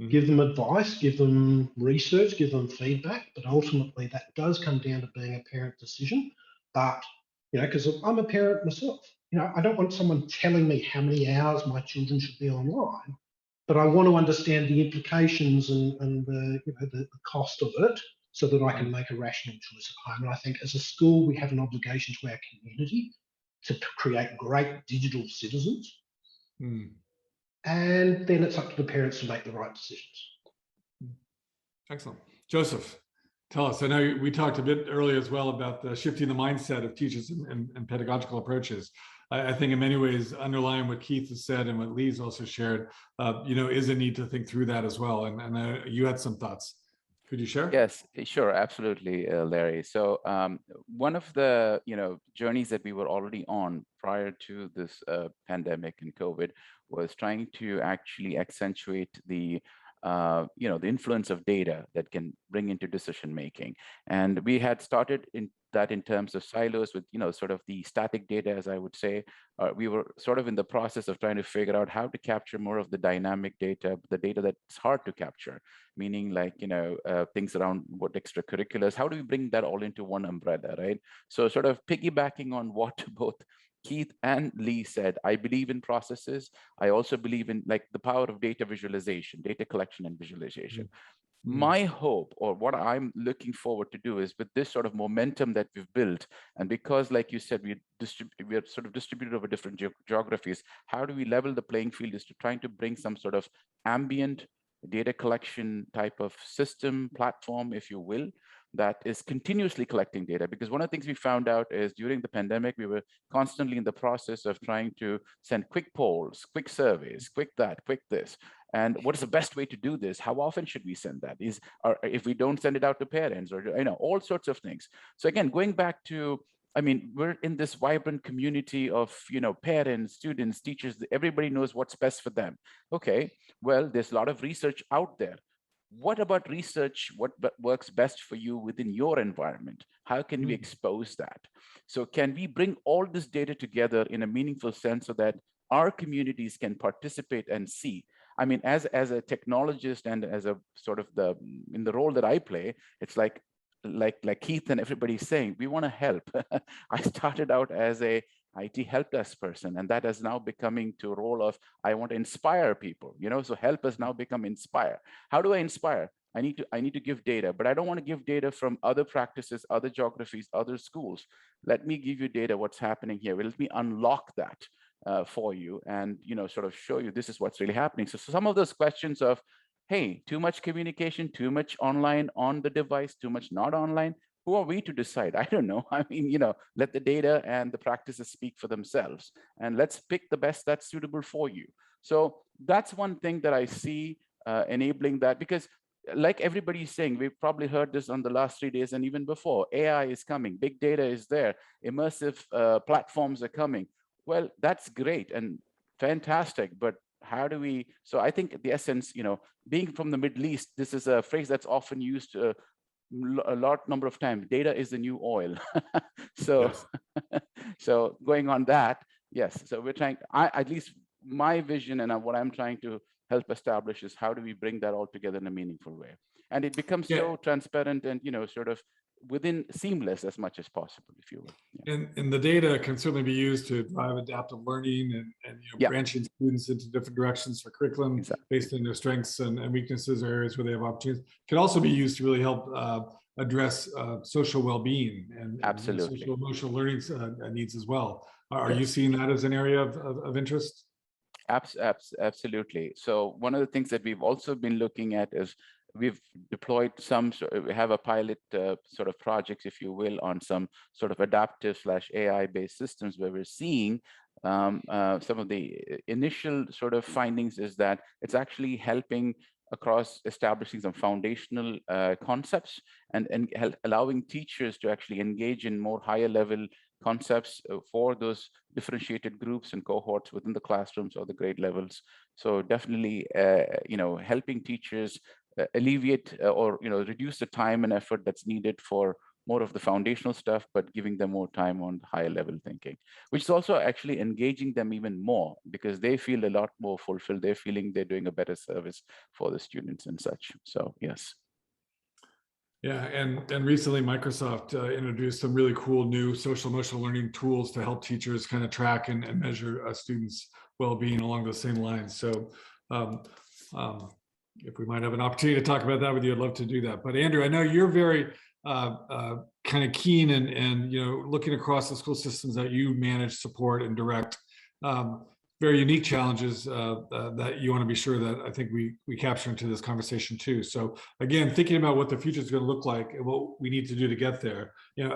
give them advice, give them research, give them feedback. But ultimately, that does come down to being a parent decision. But, because I'm a parent myself, I don't want someone telling me how many hours my children should be online, but I want to understand the implications and the cost of it so that I can make a rational choice at home. And I think as a school, we have an obligation to our community to create great digital citizens. And then it's up to the parents to make the right decisions. Excellent. Joseph, tell us, I know we talked a bit earlier as well about the shifting the mindset of teachers and pedagogical approaches. I think in many ways, underlying what Keith has said and what Lee's also shared, is a need to think through that as well. And you had some thoughts. Could you share? Yes, sure, absolutely, Larry. So one of the journeys that we were already on prior to this pandemic and COVID was trying to actually accentuate the the influence of data that can bring into decision making. And we had started in terms of silos with sort of the static data, as I would say. We were sort of in the process of trying to figure out how to capture more of the dynamic data, the data that's hard to capture, meaning like things around what extracurriculars. How do we bring that all into one umbrella, right? So sort of piggybacking on what both Keith and Lee said, I believe in processes. I also believe in like the power of data visualization, data collection and visualization. My hope, or what I'm looking forward to do, is with this sort of momentum that we've built, and because, like you said, we are sort of distributed over different geographies, how do we level the playing field is to trying to bring some sort of ambient data collection type of system, platform, if you will, that is continuously collecting data. Because one of the things we found out is during the pandemic, we were constantly in the process of trying to send quick polls, quick surveys, quick that, quick this. And what is the best way to do this? How often should we send that? Or if we don't send it out to parents, or all sorts of things. So again, going back to, I mean, we're in this vibrant community of parents, students, teachers. Everybody knows what's best for them. Okay, well, there's a lot of research out there. What about research? What works best for you within your environment? How can we expose that? So can we bring all this data together in a meaningful sense so that our communities can participate and see? I mean, as a technologist and as a sort of in the role that I play, it's like Keith and everybody's saying, we want to help. I started out as a IT help desk person, and that is now becoming to a role of I want to inspire people. So help has now become inspire. How do I inspire? I need to give data, but I don't want to give data from other practices, other geographies, other schools. Let me give you data, what's happening here. Let me unlock that for you, and sort of show you this is what's really happening. So some of those questions of, hey, too much communication, too much online on the device, too much not online. Who are we to decide? I don't know. I mean, let the data and the practices speak for themselves, and let's pick the best that's suitable for you. So that's one thing that I see enabling that, because like everybody's saying, we've probably heard this on the last 3 days and even before, AI is coming, big data is there, immersive platforms are coming. Well, that's great and fantastic, but how do we, so I think the essence, being from the Middle East, this is a phrase that's often used a number of times, data is the new oil. So, yes. So going on that, yes. So we're trying, at least my vision and what I'm trying to help establish is how do we bring that all together in a meaningful way? And it becomes so transparent and, sort of within seamless as much as possible, if you will. Yeah. And the data can certainly be used to drive adaptive learning and branching students into different directions for curriculum based on their strengths and weaknesses, or areas where they have opportunities. It can also be used to really help address social well-being and social emotional learning needs as well. Are you seeing that as an area of interest? Absolutely. So one of the things that we've also been looking at is we've deployed we have a pilot sort of projects, if you will, on some sort of adaptive / AI-based systems where we're seeing some of the initial sort of findings is that it's actually helping across establishing some foundational concepts and allowing teachers to actually engage in more higher level concepts for those differentiated groups and cohorts within the classrooms or the grade levels. So definitely, helping teachers alleviate or reduce the time and effort that's needed for more of the foundational stuff, but giving them more time on higher level thinking, which is also actually engaging them even more because they feel a lot more fulfilled. They're feeling they're doing a better service for the students and such. So yes. Yeah, and recently Microsoft introduced some really cool new social emotional learning tools to help teachers kind of track and measure students' well-being along those same lines. So if we might have an opportunity to talk about that with you, I'd love to do that. But Andrew, I know you're very kind of keen and looking across the school systems that you manage, support, and direct. Very unique challenges that you want to be sure that I think we capture into this conversation too. So again, thinking about what the future is going to look like and what we need to do to get there,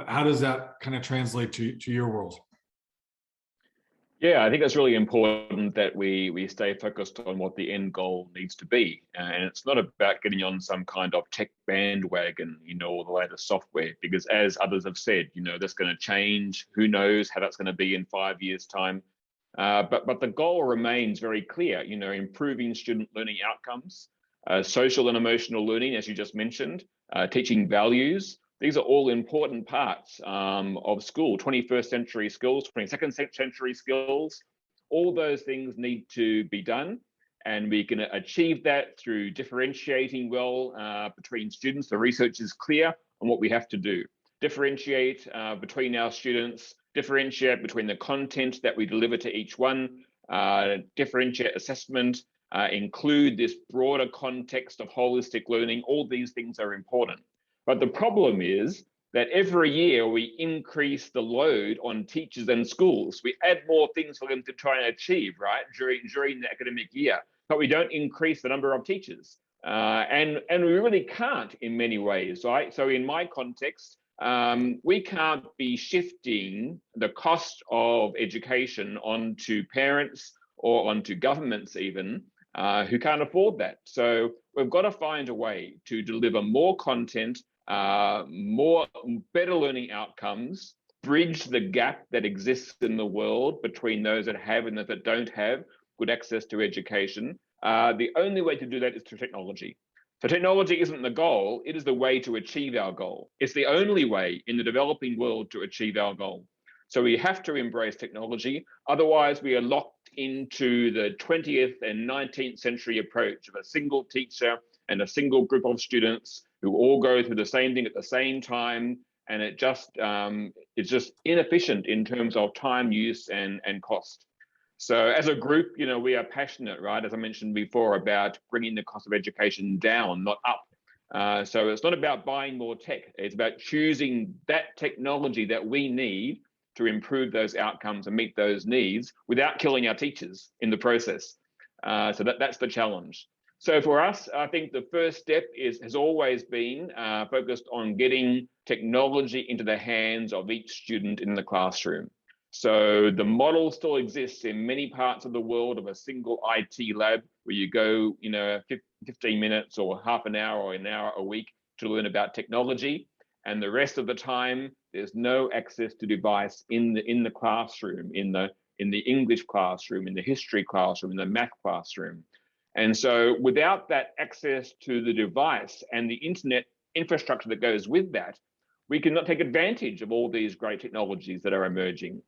how does that kind of translate to your world? Yeah, I think it's really important that we stay focused on what the end goal needs to be. And it's not about getting on some kind of tech bandwagon, all the latest software, because as others have said, that's going to change. Who knows how that's going to be in 5 years' time. But the goal remains very clear, improving student learning outcomes, social and emotional learning, as you just mentioned, teaching values. These are all important parts of school, 21st century skills, 22nd century skills. All those things need to be done. And we can achieve that through differentiating well between students. The research is clear on what we have to do. Differentiate between our students, differentiate between the content that we deliver to each one, differentiate assessment, include this broader context of holistic learning. All these things are important. But the problem is that every year we increase the load on teachers and schools. We add more things for them to try and achieve, right, during the academic year, but we don't increase the number of teachers. And we really can't in many ways, right? So in my context, we can't be shifting the cost of education onto parents or onto governments even, who can't afford that. So we've got to find a way to deliver more content, better learning outcomes, bridge the gap that exists in the world between those that have and those that don't have good access to education. The only way to do that is through technology. So technology isn't the goal, it is the way to achieve our goal. It's the only way in the developing world to achieve our goal. So we have to embrace technology, otherwise we are locked into the 20th and 19th century approach of a single teacher and a single group of students who all go through the same thing at the same time, and it's just inefficient in terms of time use and cost. So as a group, we are passionate, right, as I mentioned before, about bringing the cost of education down, not up. So it's not about buying more tech, it's about choosing that technology that we need to improve those outcomes and meet those needs without killing our teachers in the process. So that's the challenge. So for us, I think the first step has always been focused on getting technology into the hands of each student in the classroom. So the model still exists in many parts of the world of a single IT lab where you go, 15 minutes or half an hour or an hour a week to learn about technology. And the rest of the time, there's no access to device in the classroom, in the English classroom, in the history classroom, in the math classroom. And so without that access to the device and the internet infrastructure that goes with that, we cannot take advantage of all these great technologies that are emerging.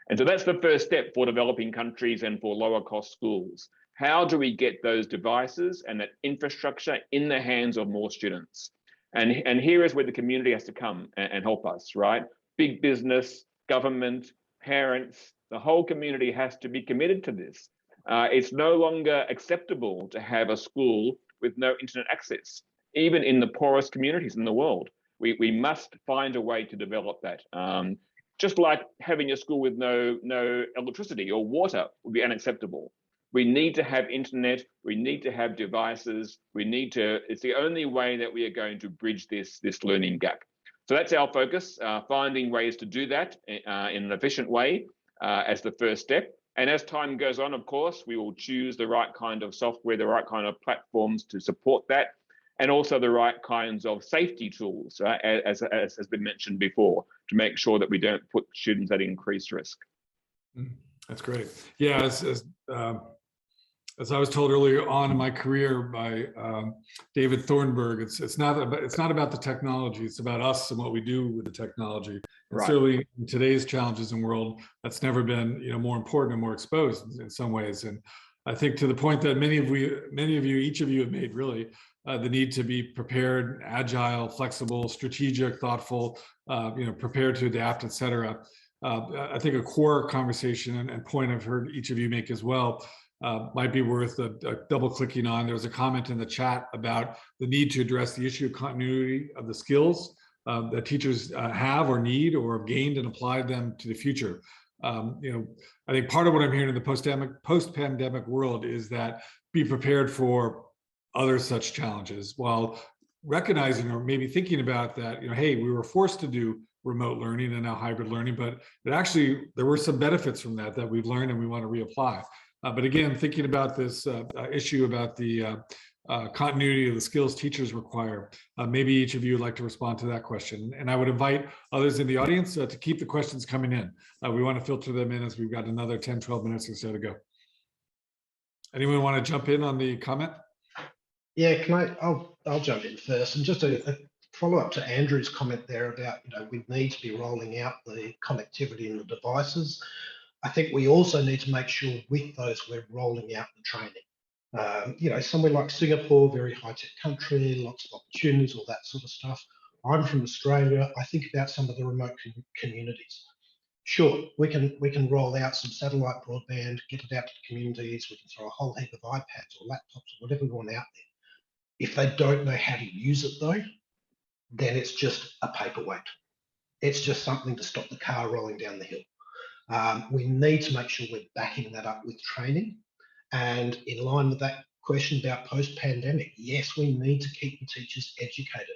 And so that's the first step for developing countries and for lower cost schools. How do we get those devices and that infrastructure in the hands of more students? And here is where the community has to come and help us, right? Big business, government, parents, the whole community has to be committed to this. It's no longer acceptable to have a school with no internet access, even in the poorest communities in the world. We must find a way to develop that. Just like having a school with no electricity or water would be unacceptable. We need to have internet, we need to have devices, it's the only way that we are going to bridge this learning gap. So that's our focus, finding ways to do that in an efficient way as the first step. And as time goes on, of course, we will choose the right kind of software, the right kind of platforms to support that, and also the right kinds of safety tools, as has been mentioned before, to make sure that we don't put students at increased risk. That's great. Yeah, as I was told earlier on in my career by David Thornburg, it's not about the technology, it's about us and what we do with the technology. And right. Certainly in today's challenges in world, that's never been more important and more exposed in some ways. And I think to the point that many of you, each of you have made, really, the need to be prepared, agile, flexible, strategic, thoughtful, prepared to adapt, et cetera. I think a core conversation and point I've heard each of you make as well might be worth double clicking on. There was a comment in the chat about the need to address the issue of continuity of the skills that teachers have or need or have gained and applied them to the future. I think part of what I'm hearing in the post-pandemic world is that be prepared for other such challenges while recognizing or maybe thinking about that, hey, we were forced to do remote learning and now hybrid learning, but there were some benefits from that we've learned and we want to reapply. But again, thinking about this issue about the continuity of the skills teachers require, maybe each of you would like to respond to that question. And I would invite others in the audience to keep the questions coming in. We want to filter them in as we've got another 10, 12 minutes or so to go. Anyone want to jump in on the comment? Yeah, I'll jump in first. And just a follow-up to Andrew's comment there about, we need to be rolling out the connectivity in the devices. I think we also need to make sure with those we're rolling out the training. Somewhere like Singapore, very high-tech country, lots of opportunities, all that sort of stuff. I'm from Australia. I think about some of the remote communities. Sure, we can roll out some satellite broadband, get it out to the communities. We can throw a whole heap of iPads or laptops or whatever we want out there. If they don't know how to use it though, then it's just a paperweight. It's just something to stop the car rolling down the hill. We need to make sure we're backing that up with training. And in line with that question about post-pandemic, yes, we need to keep the teachers educated.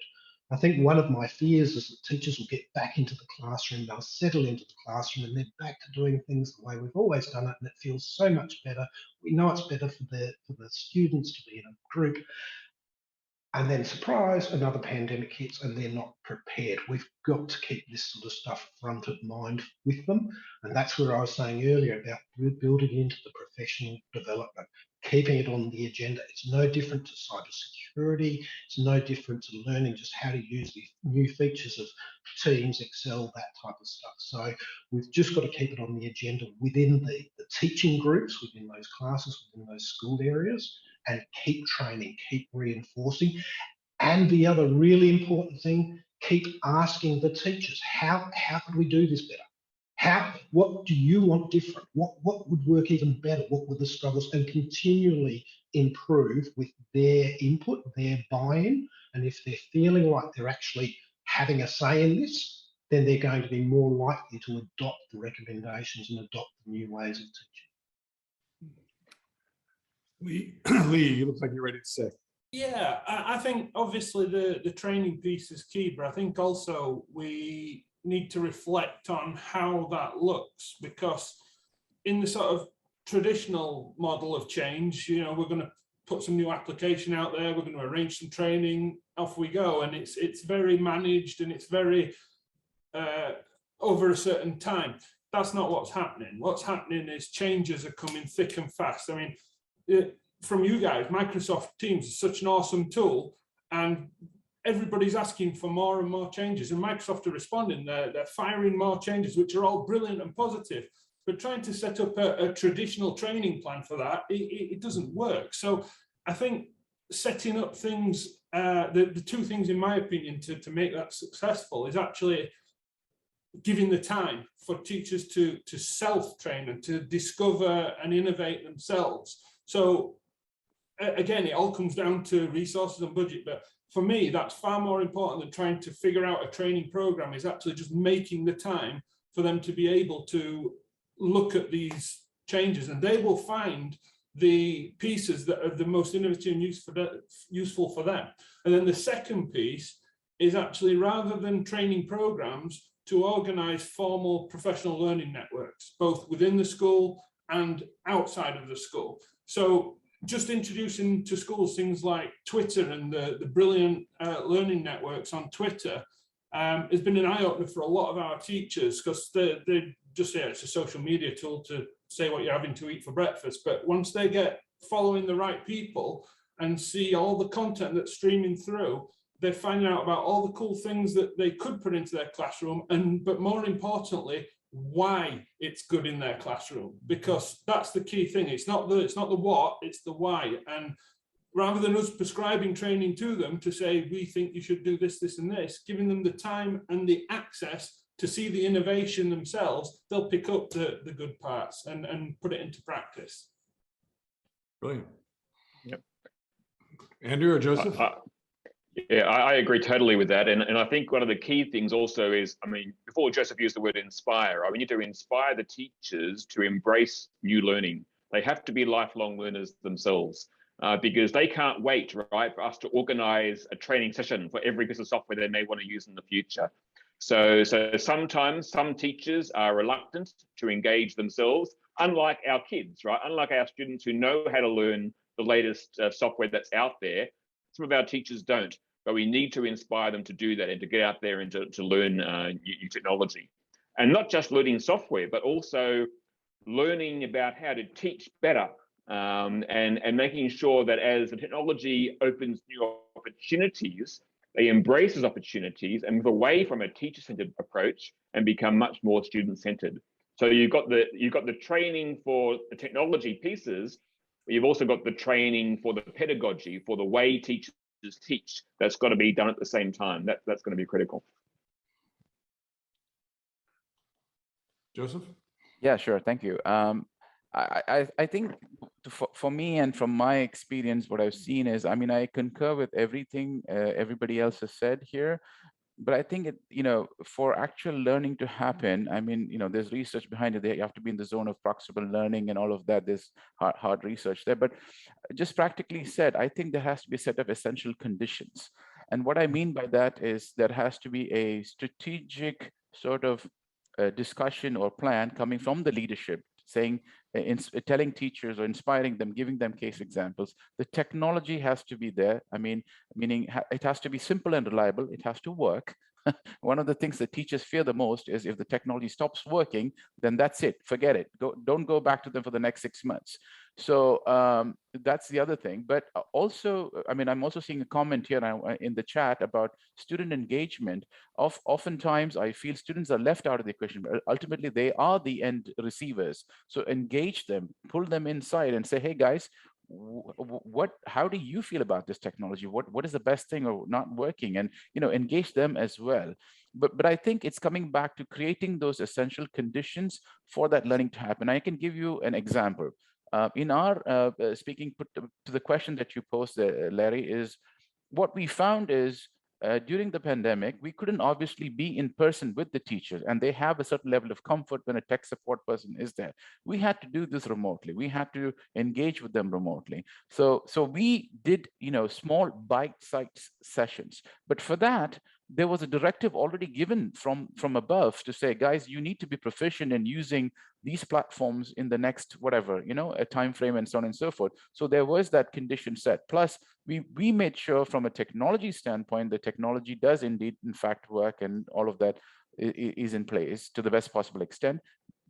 I think one of my fears is that teachers will get back into the classroom, they'll settle into the classroom and they're back to doing things the way we've always done it, and it feels so much better. We know it's better for the students to be in a group. And then surprise, another pandemic hits and they're not prepared. We've got to keep this sort of stuff front of mind with them. And that's where I was saying earlier about building into the professional development, keeping it on the agenda. It's no different to cybersecurity. It's no different to learning just how to use the new features of Teams, Excel, that type of stuff. So we've just got to keep it on the agenda within the teaching groups, within those classes, within those school areas, and keep training, keep reinforcing. And the other really important thing, keep asking the teachers, how could we do this better? What do you want different? What would work even better? What were the struggles? And continually improve with their input, their buy-in. And if they're feeling like they're actually having a say in this, then they're going to be more likely to adopt the recommendations and adopt the new ways of teaching. Lee, you look like you're ready to say. Yeah, I think obviously the training piece is key, but I think also we need to reflect on how that looks, because in the sort of traditional model of change, you know, we're going to put some new application out there, we're going to arrange some training, off we go, and it's very managed and it's very over a certain time. That's not what's happening. What's happening is changes are coming thick and fast. I mean, from you guys, Microsoft Teams is such an awesome tool, and everybody's asking for more and more changes, and Microsoft are responding. They're firing more changes, which are all brilliant and positive. But trying to set up a traditional training plan for that, it doesn't work. So I think setting up things, the two things in my opinion to make that successful is actually giving the time for teachers to self-train and to discover and innovate themselves. So again, it all comes down to resources and budget, but for me, that's far more important than trying to figure out a training program, is actually just making the time for them to be able to look at these changes, and they will find the pieces that are the most innovative and useful for them. And then the second piece is actually, rather than training programs, to organize formal professional learning networks, both within the school and outside of the school. So just introducing to schools things like Twitter and the brilliant learning networks on Twitter has been an eye-opener for a lot of our teachers, because they just say it's a social media tool to say what you're having to eat for breakfast. But once they get following the right people and see all the content that's streaming through, they're finding out about all the cool things that they could put into their classroom, but more importantly, why it's good in their classroom, because that's the key thing. It's not the what, it's the why. And rather than us prescribing training to them to say, we think you should do this, this, and this, giving them the time and the access to see the innovation themselves, they'll pick up the good parts and put it into practice. Brilliant. Yep. Andrew or Joseph? Yeah, I agree totally with that. And I think one of the key things also is, I mean, before Joseph used the word inspire, right? We need to inspire the teachers to embrace new learning. They have to be lifelong learners themselves, because they can't wait, right, for us to organize a training session for every piece of software they may want to use in the future. So sometimes some teachers are reluctant to engage themselves, unlike our kids, right? Unlike our students who know how to learn the latest software that's out there. Some of our teachers don't, but we need to inspire them to do that and to get out there and to learn new technology. And not just learning software, but also learning about how to teach better, and making sure that as the technology opens new opportunities, they embrace those opportunities and move away from a teacher-centered approach and become much more student-centered. So you've got the training for the technology pieces, but you've also got the training for the pedagogy, for the way teachers teach. That's got to be done at the same time. That's going to be critical. Joseph? Yeah, sure. Thank you. I think for me and from my experience, what I've seen is, I mean, I concur with everything everybody else has said here. But I think for actual learning to happen, I mean, there's research behind it. You have to be in the zone of proximal learning and all of that. There's hard research there. But just practically said, I think there has to be a set of essential conditions. And what I mean by that is there has to be a strategic sort of discussion or plan coming from the leadership, saying, telling teachers or inspiring them, giving them case examples. The technology has to be there. I mean, meaning it has to be simple and reliable. It has to work. One of the things that teachers fear the most is if the technology stops working, then that's it. Forget it. Don't go back to them for the next 6 months. So that's the other thing. But also, I mean, I'm also seeing a comment here in the chat about student engagement. Oftentimes, I feel students are left out of the equation, but ultimately they are the end receivers. So engage them, pull them inside and say, hey guys, how do you feel about this technology? What is the best thing or not working? And engage them as well. But I think it's coming back to creating those essential conditions for that learning to happen. I can give you an example. In our speaking to the question that you posed, Larry, is what we found is during the pandemic, we couldn't obviously be in person with the teachers, and they have a certain level of comfort when a tech support person is there. We had to do this remotely. We had to engage with them remotely. So we did, small bite-sized sessions. But for that, there was a directive already given from above to say, guys, you need to be proficient in using these platforms in the next whatever, a time frame and so on and so forth. So there was that condition set. Plus, we made sure from a technology standpoint, the technology does indeed, in fact, work, and all of that is in place to the best possible extent.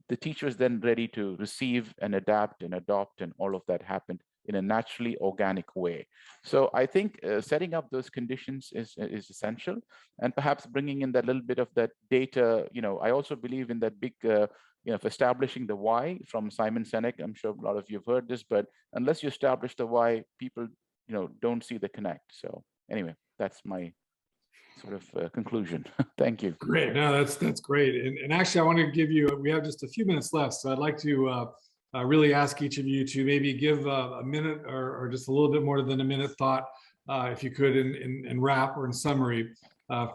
The teacher is then ready to receive and adapt and adopt, and all of that happened in a naturally organic way. So I think setting up those conditions is essential, and perhaps bringing in that little bit of that data. I also believe in that big for establishing the why from Simon Sinek. I'm sure a lot of you have heard this, but unless you establish the why, people don't see the connect. So anyway, that's my sort of conclusion. Thank you. Great. No, that's great. And actually, I want to give you, we have just a few minutes left. So I'd like to really ask each of you to maybe give a minute or just a little bit more than a minute thought, if you could, in wrap or in summary,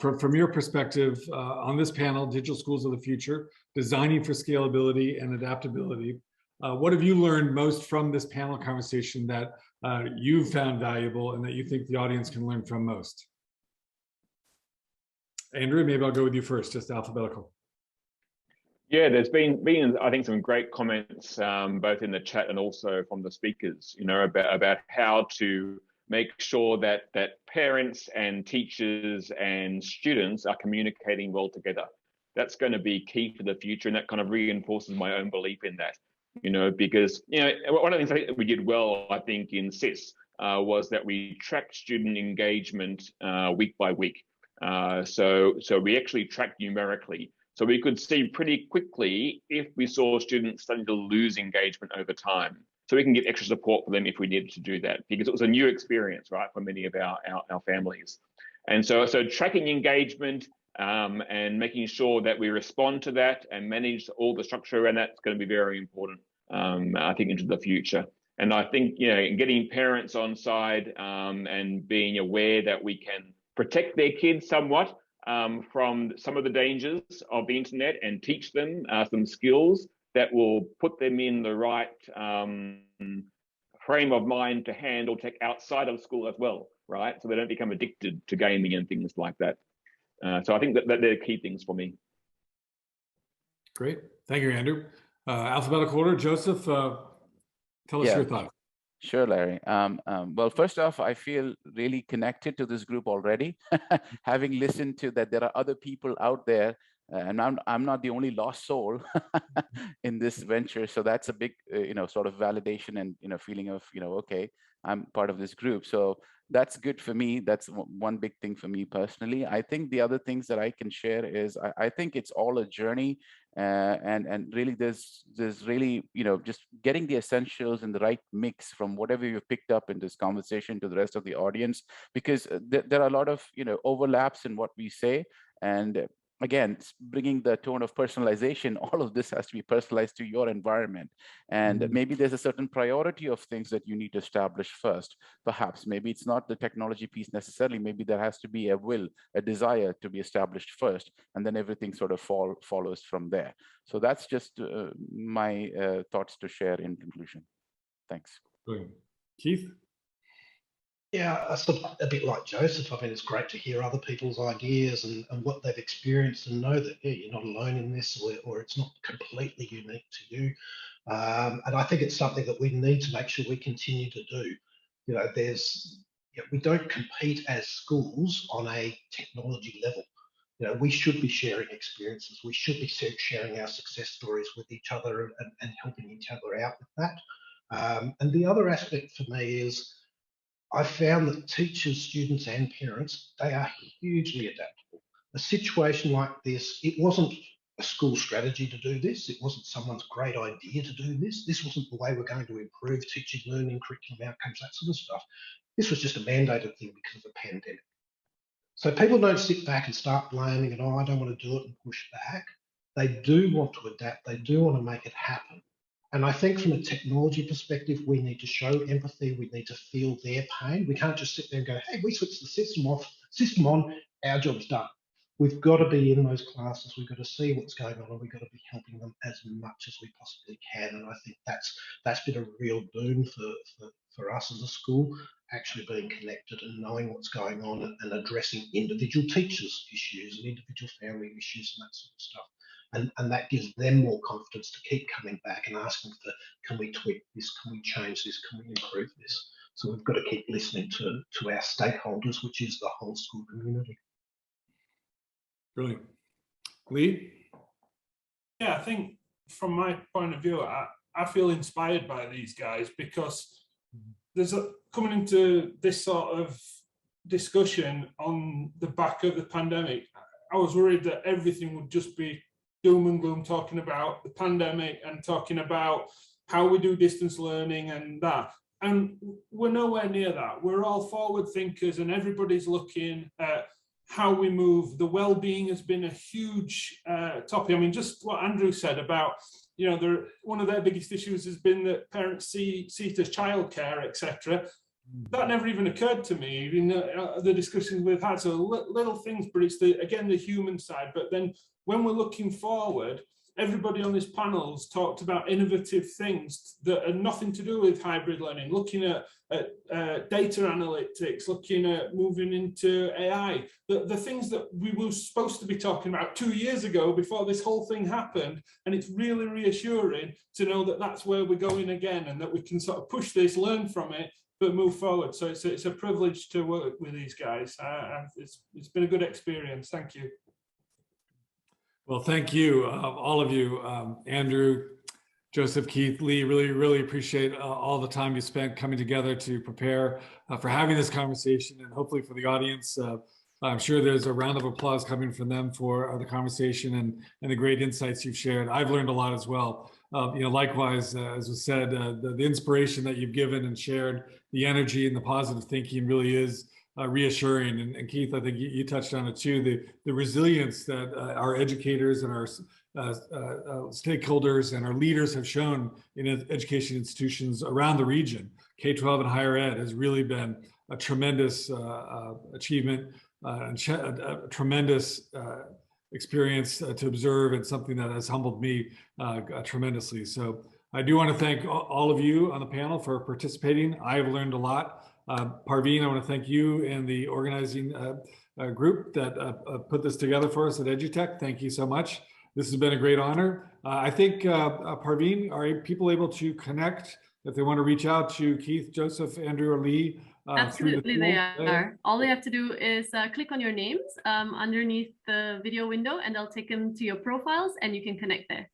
from your perspective on this panel, Digital Schools of the Future, Designing for Scalability and Adaptability. What have you learned most from this panel conversation that you've found valuable and that you think the audience can learn from most? Andrew, maybe I'll go with you first, just alphabetical. Yeah, there's been I think some great comments both in the chat and also from the speakers, about how to make sure that parents and teachers and students are communicating well together. That's going to be key for the future, and that kind of reinforces my own belief in that. Because one of the things I think that we did well, I think, in SIS was that we tracked student engagement week by week. So we actually tracked numerically. So we could see pretty quickly if we saw students starting to lose engagement over time. So we can get extra support for them if we needed to do that, because it was a new experience, right, for many of our families. And so tracking engagement and making sure that we respond to that and manage all the structure around that's going to be very important, I think, into the future. And I think, getting parents on side and being aware that we can protect their kids somewhat from some of the dangers of the internet and teach them some skills that will put them in the right frame of mind to handle tech outside of school as well, right? So they don't become addicted to gaming and things like that. So I think that they're key things for me. Great. Thank you, Andrew. Alphabetical order, Joseph, tell us your thoughts. Sure, Larry. Well, first off, I feel really connected to this group already, having listened to that there are other people out there, and I'm not the only lost soul in this venture. So that's a big, sort of validation and, feeling of, okay, I'm part of this group. So that's good for me. That's one big thing for me personally. I think the other things that I can share is I think it's all a journey. And really there's really, just getting the essentials and the right mix from whatever you've picked up in this conversation to the rest of the audience, because there are a lot of, overlaps in what we say. And again, bringing the tone of personalization, all of this has to be personalized to your environment. And maybe there's a certain priority of things that you need to establish first. Perhaps maybe it's not the technology piece necessarily. Maybe there has to be a will, a desire to be established first, and then everything sort of follows from there. So that's just my thoughts to share in conclusion. Thanks. Brilliant. Keith? Yeah, sort of a bit like Joseph. I mean, it's great to hear other people's ideas and what they've experienced, and know that you're not alone in this, or it's not completely unique to you. And I think it's something that we need to make sure we continue to do. You know, we don't compete as schools on a technology level. You know, we should be sharing experiences. We should be sharing our success stories with each other and helping each other out with that. And the other aspect for me is, I found that teachers, students, and parents, they are hugely adaptable. A situation like this, it wasn't a school strategy to do this. It wasn't someone's great idea to do this. This wasn't the way we're going to improve teaching, learning, curriculum outcomes, that sort of stuff. This was just a mandated thing because of the pandemic. So people don't sit back and start blaming and, oh, I don't want to do it, and push back. They do want to adapt. They do want to make it happen. And I think from a technology perspective, we need to show empathy. We need to feel their pain. We can't just sit there and go, hey, we switched the system on, our job's done. We've got to be in those classes. We've got to see what's going on, and we've got to be helping them as much as we possibly can. And I think that's been a real boon for us as a school, actually being connected and knowing what's going on and addressing individual teachers' issues and individual family issues and that sort of stuff. And that gives them more confidence to keep coming back and asking for, can we tweak this? Can we change this? Can we improve this? So we've got to keep listening to our stakeholders, which is the whole school community. Brilliant. Lee? Yeah, I think from my point of view, I feel inspired by these guys, because there's coming into this sort of discussion on the back of the pandemic, I was worried that everything would just be doom and gloom, talking about the pandemic and talking about how we do distance learning and that. And we're nowhere near that. We're all forward thinkers, and everybody's looking at how we move. The well-being has been a huge topic. I mean, just what Andrew said about, you know, one of their biggest issues has been that parents see it as childcare, etc. That never even occurred to me in the discussions we've had. So little things, but it's again the human side. But then when we're looking forward, everybody on this panel has talked about innovative things that are nothing to do with hybrid learning, looking at data analytics, looking at moving into AI, the things that we were supposed to be talking about 2 years ago before this whole thing happened. And it's really reassuring to know that that's where we're going again, and that we can sort of push this, learn from it, but move forward. So it's a privilege to work with these guys. It's been a good experience. Thank you. Well, thank you, all of you, Andrew, Joseph, Keith, Lee. Really appreciate all the time you spent coming together to prepare for having this conversation, and hopefully for the audience. I'm sure there's a round of applause coming from them for the conversation and the great insights you've shared. I've learned a lot as well. You know, likewise, as was said, the inspiration that you've given and shared, the energy and the positive thinking really is reassuring. And Keith, I think you touched on it too, the resilience that our educators and our stakeholders and our leaders have shown in education institutions around the region. K-12 and higher ed has really been a tremendous achievement and a tremendous experience to observe, and something that has humbled me tremendously. So I do want to thank all of you on the panel for participating. I have learned a lot. Parveen, I want to thank you and the organizing group that put this together for us at EDUtech. Thank you so much. This has been a great honor. I think, Parveen, are people able to connect if they want to reach out to Keith, Joseph, Andrew, or Lee? Absolutely, they are. All they have to do is click on your names underneath the video window, and they'll take them to your profiles, and you can connect there.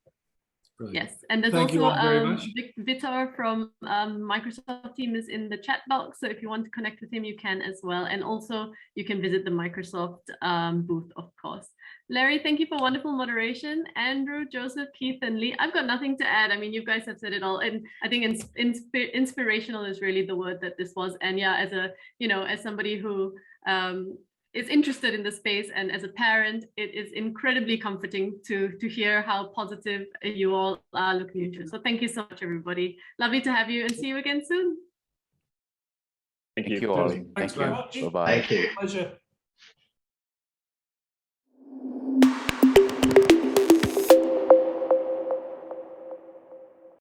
Brilliant. Yes, and there's Thank also Vitor from Microsoft team is in the chat box, so if you want to connect with him, you can as well. And also you can visit the Microsoft booth, of course. Larry, thank you for wonderful moderation. Andrew, Joseph, Keith, and Lee, I've got nothing to add. I mean, you guys have said it all, and I think inspirational is really the word that this was. And yeah, as somebody who is interested in the space. And as a parent, it is incredibly comforting to hear how positive you all are looking into it. So thank you so much, everybody. Lovely to have you and see you again soon. Thank Thank you. you all. Thanks Thank very you. much. Bye-bye. Thank you. Pleasure.